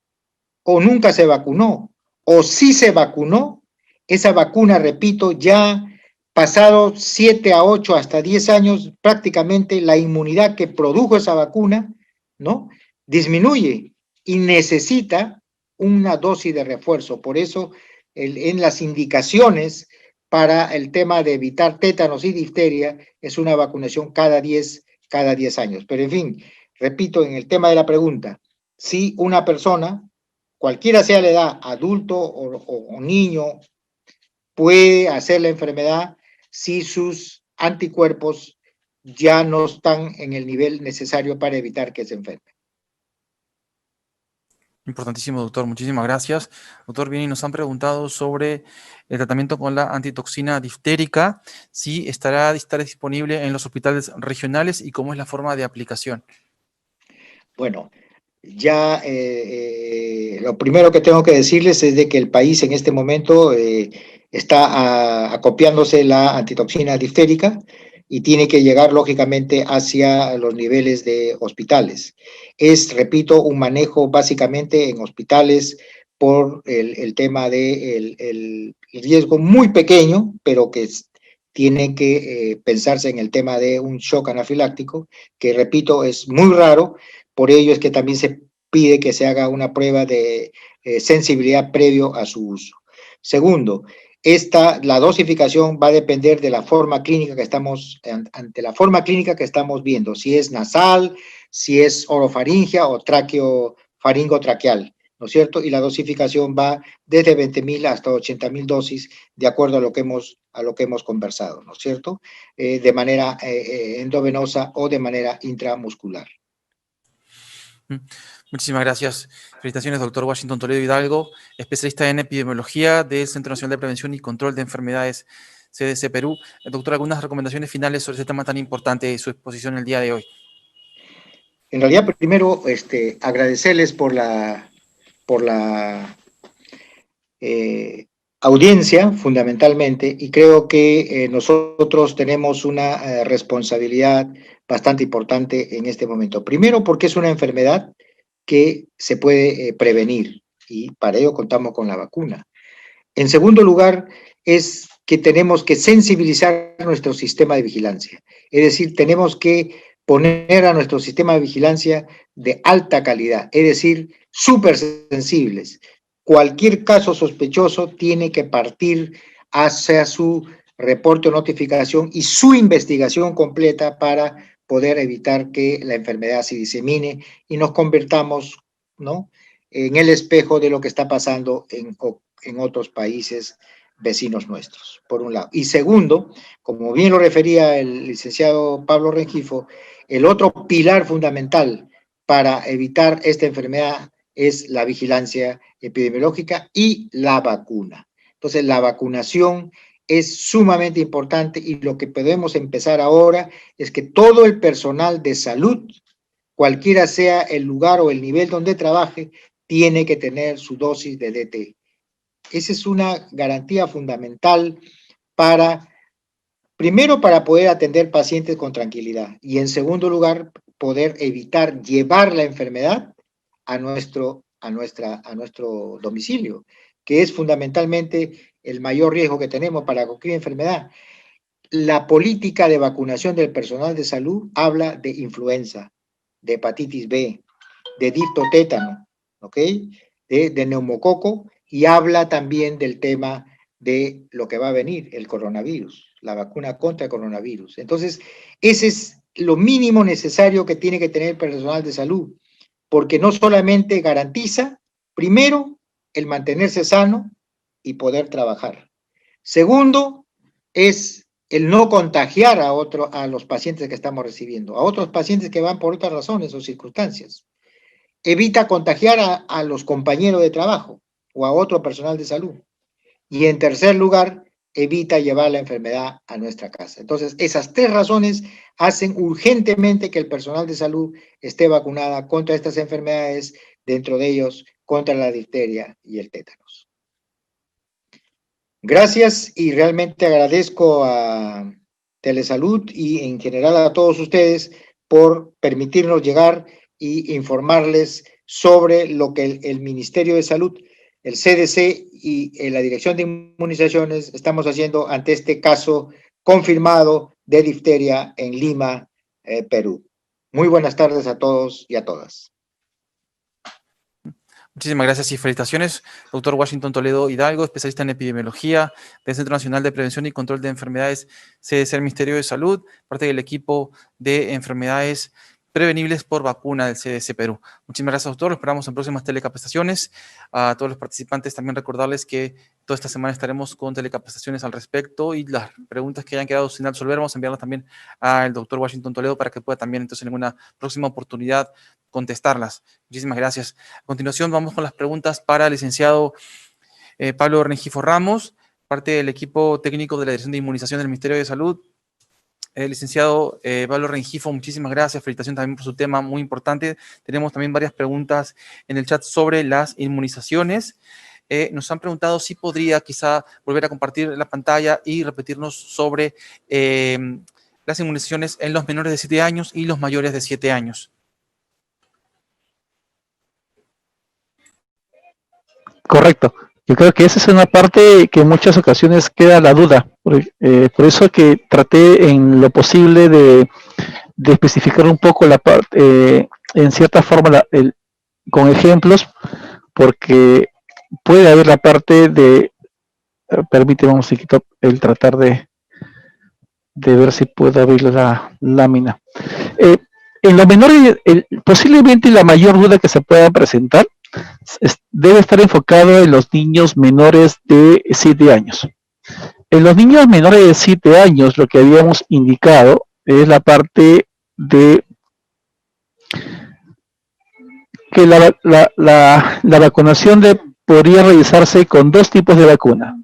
o nunca se vacunó, o si se vacunó, esa vacuna, repito, ya pasado 7 a 8 hasta 10 años, prácticamente la inmunidad que produjo esa vacuna, ¿no?, disminuye y necesita una dosis de refuerzo. Por eso, en las indicaciones para el tema de evitar tétanos y difteria, es una vacunación cada 10 años. Pero en fin, repito, en el tema de la pregunta, si una persona, cualquiera sea la edad, adulto o niño, puede hacer la enfermedad si sus anticuerpos ya no están en el nivel necesario para evitar que se enferme. Importantísimo, doctor. Muchísimas gracias. Doctor, bien, y nos han preguntado sobre el tratamiento con la antitoxina diftérica, si estará disponible en los hospitales regionales y cómo es la forma de aplicación. Bueno, ya lo primero que tengo que decirles es de que el país en este momento está acopiándose la antitoxina diftérica y tiene que llegar lógicamente hacia los niveles de hospitales. Es, repito, un manejo básicamente en hospitales por el tema de el riesgo muy pequeño, pero que tiene que pensarse en el tema de un shock anafiláctico, que repito, es muy raro. Por ello es que también se pide que se haga una prueba de sensibilidad previo a su uso. Segundo, la dosificación va a depender de la forma clínica que estamos, ante la forma clínica que estamos viendo, si es nasal, si es orofaringia o faringotraqueal, ¿no es cierto? Y la dosificación va desde 20.000 hasta 80.000 dosis, de acuerdo a lo que hemos conversado, ¿no es cierto? De manera endovenosa o de manera intramuscular. Muchísimas gracias. Felicitaciones, doctor Washington Toledo Hidalgo, especialista en epidemiología del Centro Nacional de Prevención y Control de Enfermedades CDC Perú. Doctor, algunas recomendaciones finales sobre este tema tan importante de su exposición el día de hoy. En realidad, primero, agradecerles por la audiencia, fundamentalmente, y creo que nosotros tenemos una responsabilidad bastante importante en este momento. Primero, porque es una enfermedad que se puede prevenir y para ello contamos con la vacuna. En segundo lugar, es que tenemos que sensibilizar nuestro sistema de vigilancia. Es decir, tenemos que poner a nuestro sistema de vigilancia de alta calidad, es decir, súper sensibles. Cualquier caso sospechoso tiene que partir hacia su reporte o notificación y su investigación completa para poder evitar que la enfermedad se disemine y nos convirtamos, ¿no?, en el espejo de lo que está pasando en otros países vecinos nuestros, por un lado. Y segundo, como bien lo refería el licenciado Pablo Rengifo, el otro pilar fundamental para evitar esta enfermedad es la vigilancia epidemiológica y la vacuna. Entonces, la vacunación es sumamente importante y lo que podemos empezar ahora es que todo el personal de salud, cualquiera sea el lugar o el nivel donde trabaje, tiene que tener su dosis de DT. Esa es una garantía fundamental primero para poder atender pacientes con tranquilidad y en segundo lugar, poder evitar llevar la enfermedad a nuestro domicilio, que es fundamentalmente el mayor riesgo que tenemos para cualquier enfermedad. La política de vacunación del personal de salud habla de influenza, de hepatitis B, de diftotétano, ¿ok?, de neumococo, y habla también del tema de lo que va a venir, el coronavirus, la vacuna contra el coronavirus. Entonces, ese es lo mínimo necesario que tiene que tener el personal de salud, porque no solamente garantiza, primero, el mantenerse sano y poder trabajar. Segundo, es el no contagiar a los pacientes que estamos recibiendo, a otros pacientes que van por otras razones o circunstancias. Evita contagiar a los compañeros de trabajo o a otro personal de salud. Y en tercer lugar, evita llevar la enfermedad a nuestra casa. Entonces, esas tres razones hacen urgentemente que el personal de salud esté vacunada contra estas enfermedades, dentro de ellos contra la difteria y el tétanos. Gracias y realmente agradezco a Telesalud y en general a todos ustedes por permitirnos llegar y informarles sobre lo que el Ministerio de Salud, el CDC y la Dirección de Inmunizaciones estamos haciendo ante este caso confirmado de difteria en Lima, Perú. Muy buenas tardes a todos y a todas. Muchísimas gracias y felicitaciones, doctor Washington Toledo Hidalgo, especialista en epidemiología del Centro Nacional de Prevención y Control de Enfermedades, CDC del Ministerio de Salud, parte del equipo de enfermedades prevenibles por vacuna del CDC Perú. Muchísimas gracias, doctor. Lo esperamos en próximas telecapacitaciones. A todos los participantes también recordarles que toda esta semana estaremos con telecapacitaciones al respecto y las preguntas que hayan quedado sin resolver vamos a enviarlas también al doctor Washington Toledo para que pueda también entonces en una próxima oportunidad contestarlas. Muchísimas gracias. A continuación vamos con las preguntas para el licenciado Pablo Rengifo Ramos, parte del equipo técnico de la Dirección de Inmunización del Ministerio de Salud. Licenciado Pablo Rengifo, muchísimas gracias, felicitaciones también por su tema muy importante. Tenemos también varias preguntas en el chat sobre las inmunizaciones. Nos han preguntado si podría quizá volver a compartir la pantalla y repetirnos sobre las inmunizaciones en los menores de 7 años y los mayores de 7 años. Correcto. Yo creo que esa es una parte que en muchas ocasiones queda la duda. Por eso que traté en lo posible de especificar un poco la parte, en cierta forma, con ejemplos, porque puede haber la parte de, permíteme un poquito el tratar de ver si puedo abrir la lámina. En lo menor, posiblemente la mayor duda que se pueda presentar debe estar enfocado en los niños menores de 7 años. En los niños menores de 7 años, lo que habíamos indicado es la parte de que la vacunación podría realizarse con dos tipos de vacuna.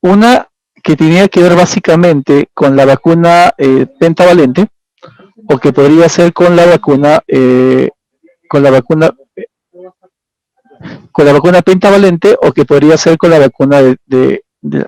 Una que tenía que ver básicamente con la vacuna pentavalente, o que podría ser con la vacuna pentavalente, o que podría ser con la vacuna de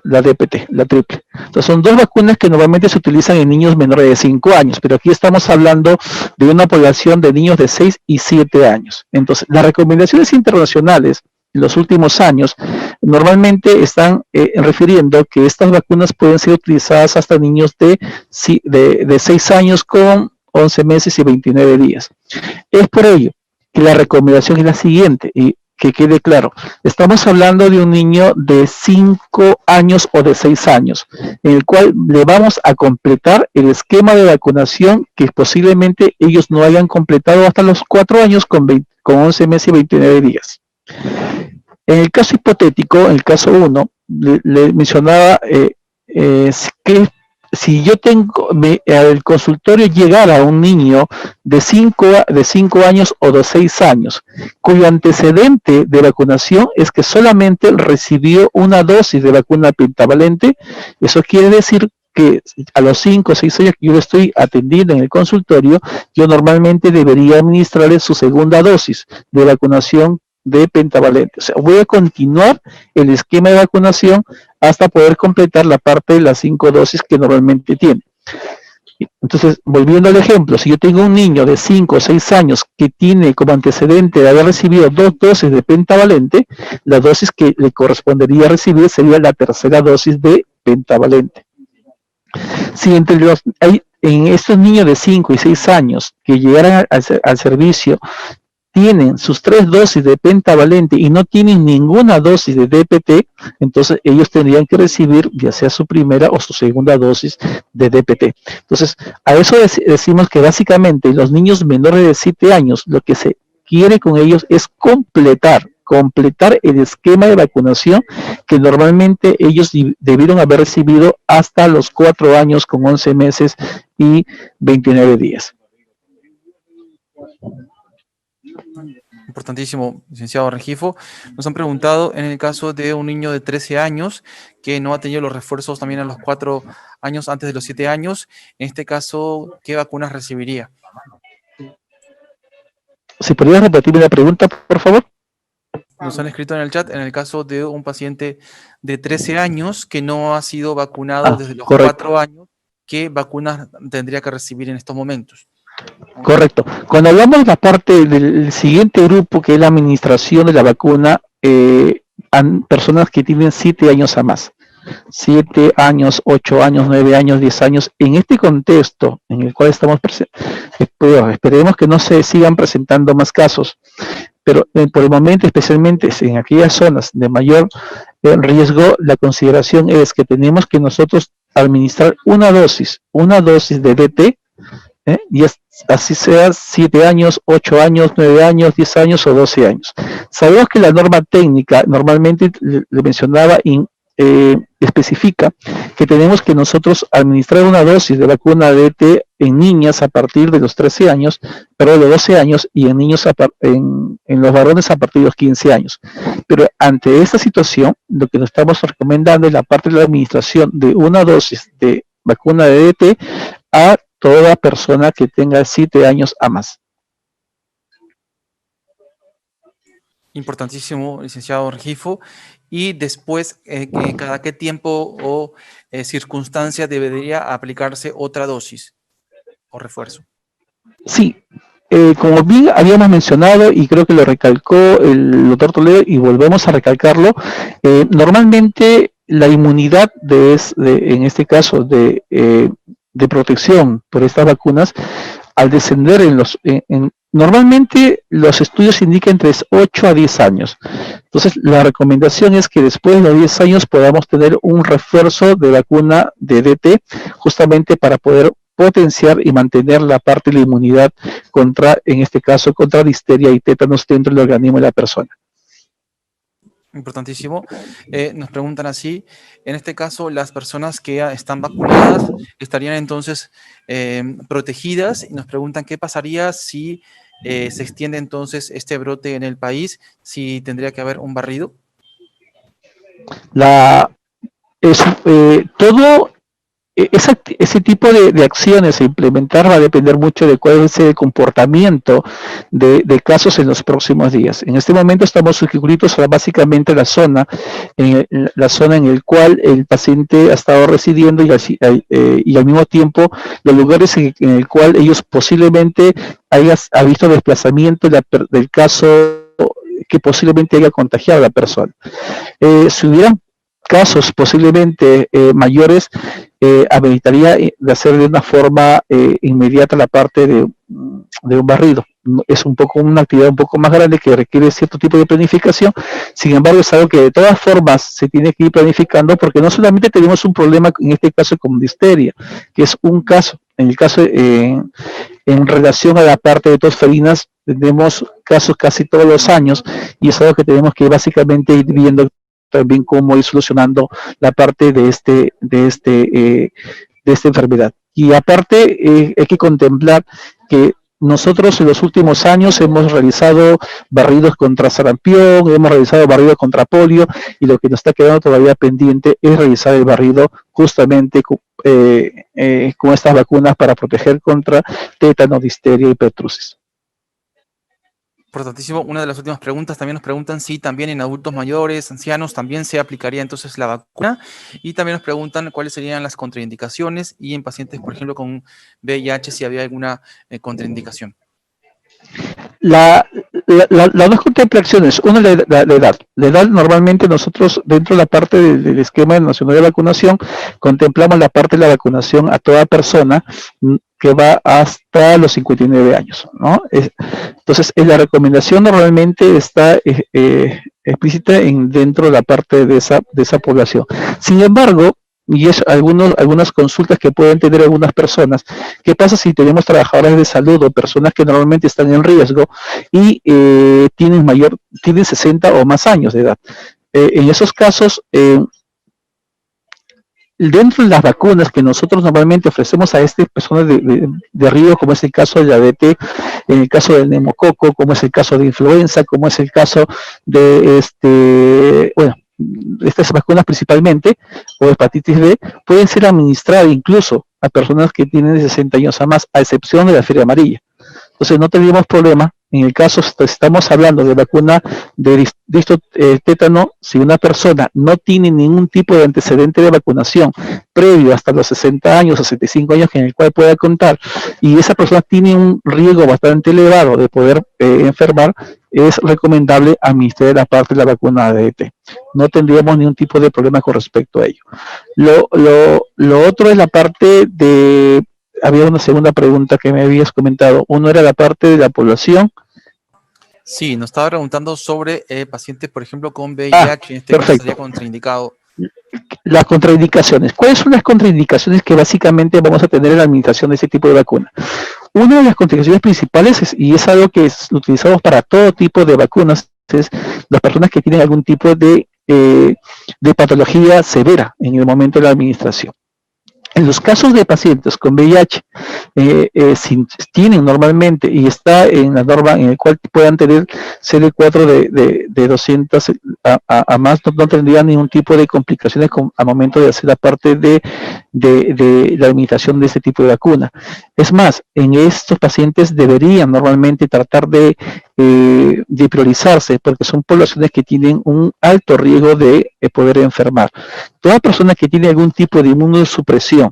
la DPT, la triple. Entonces son dos vacunas que normalmente se utilizan en niños menores de 5 años, pero aquí estamos hablando de una población de niños de 6 y 7 años. Entonces las recomendaciones internacionales en los últimos años normalmente están refiriendo que estas vacunas pueden ser utilizadas hasta niños de 6 años con 11 meses y 29 días. Es por ello que la recomendación es la siguiente, y que quede claro, estamos hablando de un niño de 5 años o de 6 años, en el cual le vamos a completar el esquema de vacunación que posiblemente ellos no hayan completado hasta los 4 años con 11 meses y 29 días. En el caso hipotético, en el caso 1, le mencionaba que si yo tengo al consultorio llegara un niño de 5 años o de 6 años, cuyo antecedente de vacunación es que solamente recibió una dosis de vacuna pentavalente, eso quiere decir que a los 5 o 6 años que yo le estoy atendiendo en el consultorio, yo normalmente debería administrarle su segunda dosis de vacunación de pentavalente. O sea, voy a continuar el esquema de vacunación hasta poder completar la parte de las 5 dosis que normalmente tiene. Entonces, volviendo al ejemplo, si yo tengo un niño de 5 o 6 años que tiene como antecedente de haber recibido 2 dosis de pentavalente, la dosis que le correspondería recibir sería la tercera dosis de pentavalente. Si en estos niños de 5 y 6 años que llegaran al servicio tienen sus 3 dosis de pentavalente y no tienen ninguna dosis de DPT, entonces ellos tendrían que recibir ya sea su primera o su segunda dosis de DPT. Entonces, a eso decimos que básicamente los niños menores de 7 años, lo que se quiere con ellos es completar el esquema de vacunación que normalmente ellos debieron haber recibido hasta los 4 años con 11 meses y 29 días. Importantísimo, licenciado Rengifo. Nos han preguntado en el caso de un niño de 13 años que no ha tenido los refuerzos también a los 4 años antes de los 7 años. En este caso, ¿qué vacunas recibiría? ¿Se podría repetirme la pregunta, por favor? Nos han escrito en el chat, en el caso de un paciente de 13 años que no ha sido vacunado desde los 4 años, ¿qué vacunas tendría que recibir en estos momentos? Correcto. Cuando hablamos de la parte del siguiente grupo, que es la administración de la vacuna, a personas que tienen 7 años a más. 7 años, 8 años, 9 años, 10 años. En este contexto en el cual estamos esperemos que no se sigan presentando más casos, pero por el momento, especialmente en aquellas zonas de mayor riesgo, la consideración es que tenemos que nosotros administrar una dosis de DT, y así sea 7 años, 8 años, 9 años, 10 años o 12 años. Sabemos que la norma técnica normalmente le mencionaba especifica que tenemos que nosotros administrar una dosis de vacuna DT en niñas a partir de los 13 años, pero de 12 años, y en niños en los varones a partir de los 15 años. Pero ante esta situación, lo que nos estamos recomendando es la parte de la administración de una dosis de vacuna de DT a toda persona que tenga 7 años a más. Importantísimo, licenciado Rengifo. Y después, ¿cada qué tiempo o circunstancia debería aplicarse otra dosis o refuerzo? Sí, como bien habíamos mencionado, y creo que lo recalcó el doctor Toledo, y volvemos a recalcarlo, normalmente la inmunidad en este caso de protección por estas vacunas, al descender normalmente los estudios indican entre 8 a 10 años. Entonces, la recomendación es que después de los 10 años podamos tener un refuerzo de vacuna de DT, justamente para poder potenciar y mantener la parte de la inmunidad en este caso, contra difteria y tétanos dentro del organismo de la persona. Importantísimo. Nos preguntan así, en este caso, las personas que están vacunadas estarían entonces protegidas, y nos preguntan qué pasaría si se extiende entonces este brote en el país, si tendría que haber un barrido. Ese tipo de acciones a implementar va a depender mucho de cuál es el comportamiento de casos en los próximos días. En este momento estamos suscritos a básicamente la zona en la cual el paciente ha estado residiendo, y al mismo tiempo los lugares en el cual ellos posiblemente ha visto desplazamiento del caso que posiblemente haya contagiado a la persona. Si hubieran casos posiblemente mayores, habilitaría de hacer de una forma inmediata la parte de un barrido. Es una actividad un poco más grande que requiere cierto tipo de planificación. Sin embargo, es algo que de todas formas se tiene que ir planificando, porque no solamente tenemos un problema en este caso con difteria, que es un caso. En el caso en relación a la parte de tos felinas, tenemos casos casi todos los años, y es algo que tenemos que básicamente ir viendo también cómo ir solucionando la parte de esta enfermedad. Y aparte, hay que contemplar que nosotros en los últimos años hemos realizado barridos contra sarampión, hemos realizado barridos contra polio, y lo que nos está quedando todavía pendiente es realizar el barrido justamente con estas vacunas para proteger contra tétano, difteria y pertussis. Importantísimo. Una de las últimas preguntas, también nos preguntan si también en adultos mayores, ancianos, también se aplicaría entonces la vacuna, y también nos preguntan cuáles serían las contraindicaciones y en pacientes, por ejemplo, con VIH, si había alguna contraindicación. Las dos contemplaciones, una la edad. La edad, normalmente nosotros dentro de la parte del esquema nacional de vacunación contemplamos la parte de la vacunación a toda persona que va hasta los 59 años, ¿no? Entonces, la recomendación normalmente está explícita dentro de la parte de esa población. Sin embargo, y es algunas consultas que pueden tener algunas personas. ¿Qué pasa si tenemos trabajadores de salud o personas que normalmente están en riesgo y tienen 60 o más años de edad? En esos casos, dentro de las vacunas que nosotros normalmente ofrecemos a estas personas de riesgo, como es el caso de diabetes, en el caso del neumococo, como es el caso de influenza, como es el caso de estas vacunas principalmente, o hepatitis B, pueden ser administradas incluso a personas que tienen de 60 años a más, a excepción de la fiebre amarilla. Entonces no tendríamos problema. En el caso, estamos hablando de vacuna de tétano, si una persona no tiene ningún tipo de antecedente de vacunación previo hasta los 60 años o 65 años en el cual pueda contar, y esa persona tiene un riesgo bastante elevado de poder enfermar, es recomendable administrar la parte de la vacuna de ADT. No tendríamos ningún tipo de problema con respecto a ello. Lo otro es la parte de... Había una segunda pregunta que me habías comentado. Uno era la parte de la población. Sí, nos estaba preguntando sobre pacientes, por ejemplo, con VIH, en este caso sería contraindicado. Las contraindicaciones. ¿Cuáles son las contraindicaciones que básicamente vamos a tener en la administración de este tipo de vacuna? Una de las contraindicaciones principales, y es algo que utilizamos para todo tipo de vacunas, es las personas que tienen algún tipo de patología severa en el momento de la administración. En los casos de pacientes con VIH, si tienen normalmente, y está en la norma en el cual puedan tener CD4 de 200 a más, no tendrían ningún tipo de complicaciones al momento de hacer la parte de la administración de este tipo de vacuna. Es más, en estos pacientes deberían normalmente tratar de priorizarse, porque son poblaciones que tienen un alto riesgo de poder enfermar. Toda persona que tiene algún tipo de inmunosupresión,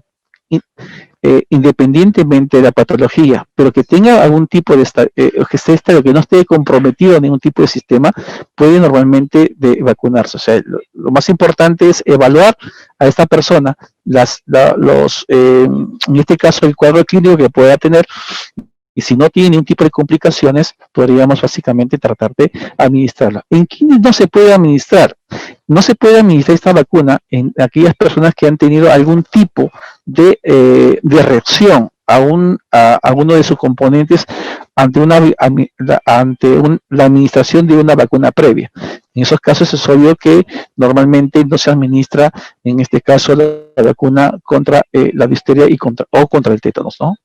independientemente de la patología, pero que tenga algún tipo de que no esté comprometido en ningún tipo de sistema, puede normalmente vacunarse. O sea, lo más importante es evaluar a esta persona, en este caso el cuadro clínico que pueda tener, y si no tiene ningún tipo de complicaciones, podríamos básicamente tratar de administrarla. ¿En quiénes no se puede administrar? No se puede administrar esta vacuna en aquellas personas que han tenido algún tipo de reacción a uno de sus componentes ante la administración de una vacuna previa. En esos casos es obvio que normalmente no se administra, en este caso, la vacuna contra la difteria o contra el tétanos, ¿no?